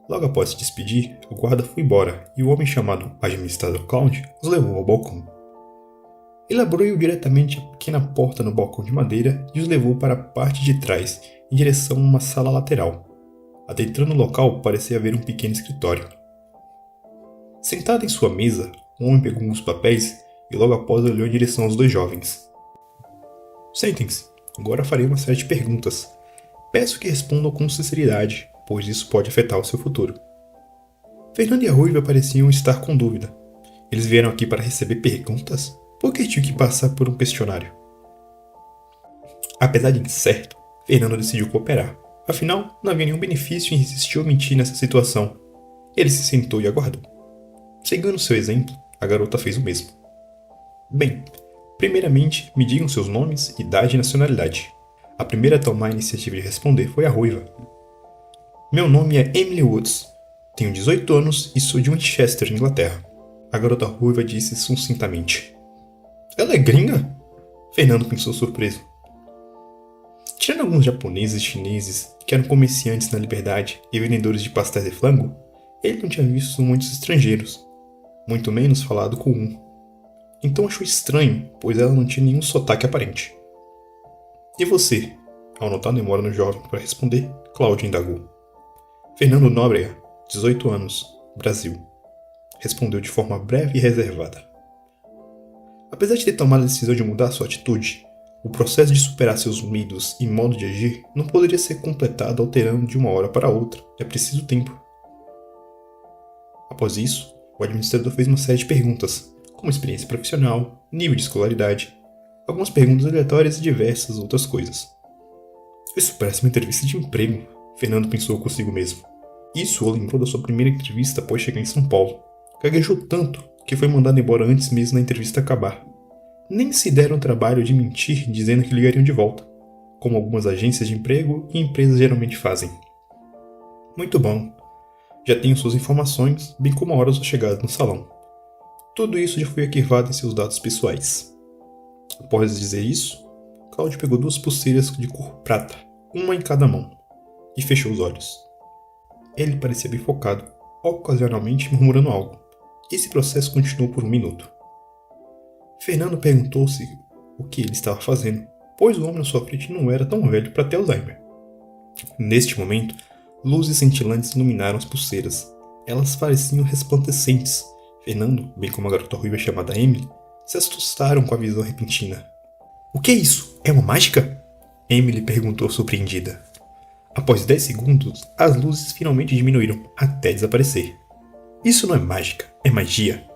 Logo após se despedir, o guarda foi embora e o homem chamado Administrador Cloud os levou ao balcão. Ele abriu diretamente a pequena porta no balcão de madeira e os levou para a parte de trás, em direção a uma sala lateral. Adentrando o local, parecia haver um pequeno escritório. Sentado em sua mesa, o homem pegou uns papéis e logo após olhou em direção aos dois jovens. Sentem-se, agora farei uma série de perguntas. Peço que respondam com sinceridade, pois isso pode afetar o seu futuro. Fernando e a Ruiva pareciam estar com dúvida. Eles vieram aqui para receber perguntas? Por que tinham que passar por um questionário? Apesar de incerto, Fernando decidiu cooperar. Afinal, não havia nenhum benefício em resistir ou mentir nessa situação. Ele se sentou e aguardou. Seguindo seu exemplo, a garota fez o mesmo. Bem, primeiramente, me digam seus nomes, idade e nacionalidade. A primeira a tomar a iniciativa de responder foi a Ruiva. Meu nome é Emily Woods. Tenho 18 anos e sou de Winchester, Inglaterra. A garota Ruiva disse sucintamente. Ela é gringa? Fernando pensou surpreso. Tirando alguns japoneses e chineses que eram comerciantes na Liberdade e vendedores de pastéis de flango, ele não tinha visto muitos estrangeiros, muito menos falado com um. Então achou estranho, pois ela não tinha nenhum sotaque aparente. E você? Ao notar a demora no jovem para responder, Cláudia indagou. Fernando Nóbrega, 18 anos, Brasil. Respondeu de forma breve e reservada. Apesar de ter tomado a decisão de mudar sua atitude, o processo de superar seus medos e modo de agir não poderia ser completado alterando de uma hora para outra. É preciso tempo. Após isso, o administrador fez uma série de perguntas, como experiência profissional, nível de escolaridade, algumas perguntas aleatórias e diversas outras coisas. Isso parece uma entrevista de emprego, Fernando pensou consigo mesmo. Isso o lembrou da sua primeira entrevista após chegar em São Paulo. Gaguejou tanto que foi mandado embora antes mesmo da entrevista acabar. Nem se deram o trabalho de mentir dizendo que ligariam de volta, como algumas agências de emprego e empresas geralmente fazem. Muito bom. Já tenho suas informações, bem como a hora da sua chegada no salão. Tudo isso já foi arquivado em seus dados pessoais. Após dizer isso, Cláudio pegou 2 pulseiras de cor prata, uma em cada mão, e fechou os olhos. Ele parecia bem focado, ocasionalmente murmurando algo. Esse processo continuou por 1 minuto. Fernando perguntou-se o que ele estava fazendo, pois o homem na sua frente não era tão velho para ter Alzheimer. Neste momento, luzes cintilantes iluminaram as pulseiras. Elas pareciam resplandecentes. Fernando, bem como a garota ruiva chamada Emily, se assustaram com a visão repentina. O que é isso? É uma mágica? Emily perguntou surpreendida. Após 10 segundos, as luzes finalmente diminuíram, até desaparecer. Isso não é mágica, é magia.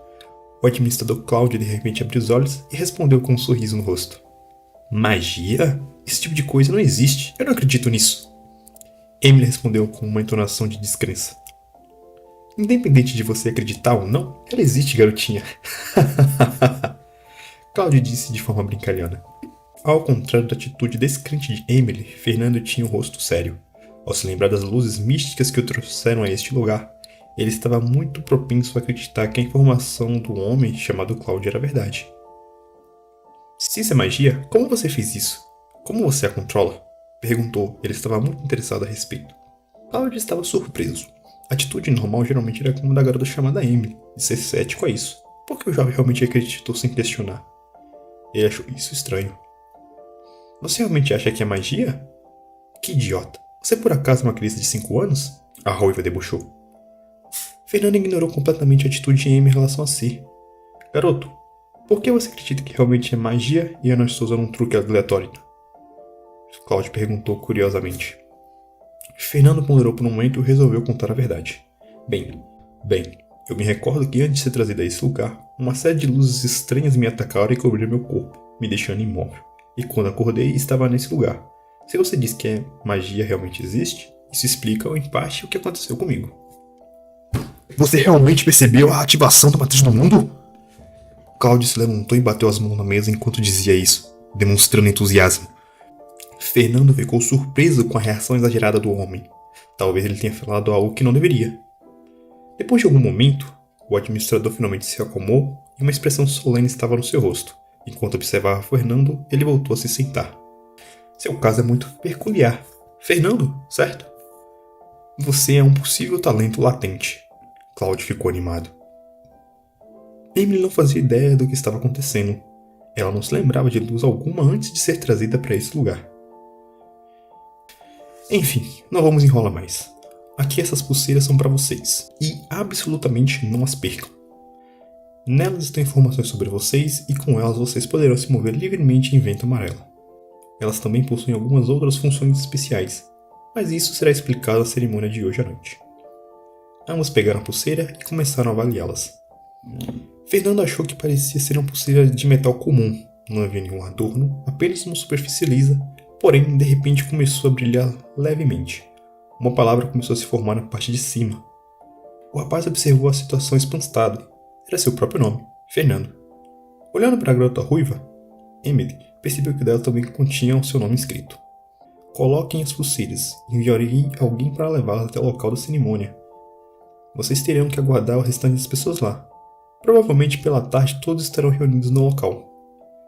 O administrador Cláudio de repente abriu os olhos e respondeu com um sorriso no rosto. Magia? Esse tipo de coisa não existe, eu não acredito nisso. Emily respondeu com uma entonação de descrença. Independente de você acreditar ou não, ela existe, garotinha. Cláudio disse de forma brincalhona. Ao contrário da atitude descrente de Emily, Fernando tinha um rosto sério. Ao se lembrar das luzes místicas que o trouxeram a este lugar, ele estava muito propenso a acreditar que a informação do homem chamado Cláudio era verdade. Se isso é magia, como você fez isso? Como você a controla? Perguntou, ele estava muito interessado a respeito. Cláudio estava surpreso. A atitude normal geralmente era como a da garota chamada Emily, de ser cético a isso, porque o jovem realmente acreditou sem questionar. Ele achou isso estranho. Você realmente acha que é magia? Que idiota. Você por acaso é uma criança de 5 anos? A ruiva debochou. Fernando ignorou completamente a atitude de Emily em relação a si. Garoto, por que você acredita que realmente é magia e eu não estou usando um truque aleatório? Cláudio perguntou curiosamente. Fernando ponderou por um momento e resolveu contar a verdade. Bem, eu me recordo que antes de ser trazido a esse lugar, uma série de luzes estranhas me atacaram e cobriram meu corpo, me deixando imóvel. E quando acordei, estava nesse lugar. Se você diz que magia realmente existe, isso explica, em parte, o que aconteceu comigo. Você realmente percebeu a ativação da matriz do mundo? Cláudio se levantou e bateu as mãos na mesa enquanto dizia isso, demonstrando entusiasmo. Fernando ficou surpreso com a reação exagerada do homem. Talvez ele tenha falado algo que não deveria. Depois de algum momento, o administrador finalmente se acalmou e uma expressão solene estava no seu rosto. Enquanto observava Fernando, ele voltou a se sentar. Seu caso é muito peculiar. Fernando, certo? Você é um possível talento latente. Cláudio ficou animado. Emily não fazia ideia do que estava acontecendo. Ela não se lembrava de luz alguma antes de ser trazida para esse lugar. Enfim, não vamos enrolar mais. Aqui essas pulseiras são para vocês, e absolutamente não as percam. Nelas estão informações sobre vocês e com elas vocês poderão se mover livremente em Vento Amarelo. Elas também possuem algumas outras funções especiais, mas isso será explicado na cerimônia de hoje à noite. Ambos pegaram a pulseira e começaram a avaliá-las. Fernando achou que parecia ser uma pulseira de metal comum, não havia nenhum adorno, apenas uma superfície lisa, porém de repente começou a brilhar levemente. Uma palavra começou a se formar na parte de cima. O rapaz observou a situação espantado. Era seu próprio nome, Fernando. Olhando para a garota ruiva, Emily percebeu que dela também continha o seu nome escrito. Coloquem as pulseiras e enviarei alguém para levá-las até o local da cerimônia. Vocês terão que aguardar o restante das pessoas lá. Provavelmente pela tarde todos estarão reunidos no local.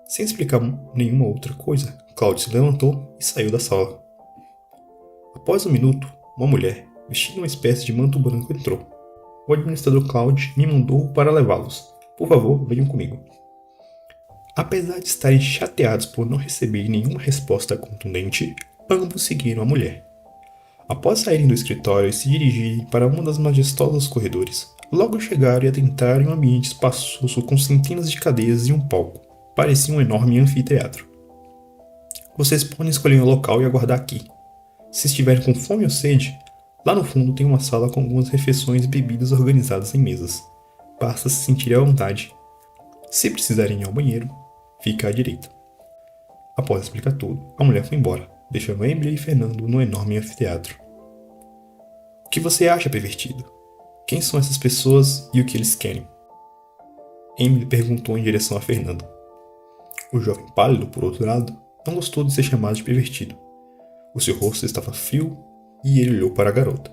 Sem explicar nenhuma outra coisa, Claude se levantou e saiu da sala. Após um minuto, uma mulher, vestindo uma espécie de manto branco, entrou. O administrador Claude me mandou para levá-los. Por favor, venham comigo. Apesar de estarem chateados por não receber nenhuma resposta contundente, ambos seguiram a mulher. Após saírem do escritório e se dirigirem para uma das majestosas corredores, logo chegaram e adentraram em um ambiente espaçoso com centenas de cadeiras e um palco. Parecia um enorme anfiteatro. Vocês podem escolher um local e aguardar aqui. Se estiverem com fome ou sede, lá no fundo tem uma sala com algumas refeições e bebidas organizadas em mesas. Basta se sentir à vontade. Se precisarem ir ao banheiro, fica à direita. Após explicar tudo, a mulher foi embora, deixando Emily e Fernando no enorme anfiteatro. O que você acha, pervertido? Quem são essas pessoas e o que eles querem? Emily perguntou em direção a Fernando. O jovem pálido, por outro lado, não gostou de ser chamado de pervertido. O seu rosto estava frio e ele olhou para a garota.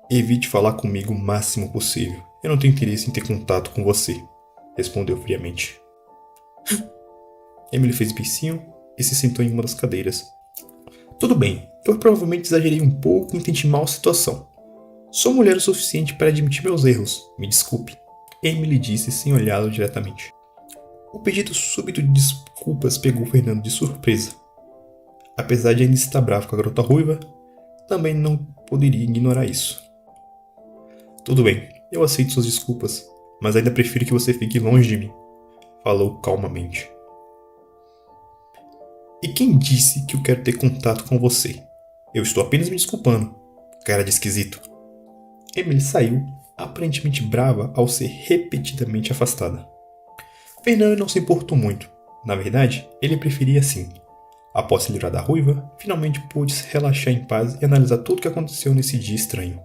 Evite falar comigo o máximo possível. Eu não tenho interesse em ter contato com você, respondeu friamente. Emily fez beicinho e se sentou em uma das cadeiras. Tudo bem, eu provavelmente exagerei um pouco e entendi mal a situação. Sou mulher o suficiente para admitir meus erros, me desculpe, Emily disse sem olhá-lo diretamente. O pedido súbito de desculpas pegou Fernando de surpresa. Apesar de ainda estar bravo com a garota ruiva, também não poderia ignorar isso. Tudo bem, eu aceito suas desculpas, mas ainda prefiro que você fique longe de mim, falou calmamente. E quem disse que eu quero ter contato com você? Eu estou apenas me desculpando, cara de esquisito. Emily saiu, aparentemente brava ao ser repetidamente afastada. Fernando não se importou muito. Na verdade, ele preferia assim. Após se livrar da ruiva, finalmente pôde se relaxar em paz e analisar tudo o que aconteceu nesse dia estranho.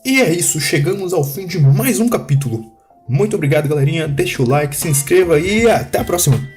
E é isso, chegamos ao fim de mais um capítulo. Muito obrigado, galerinha, deixa o like, se inscreva e até a próxima!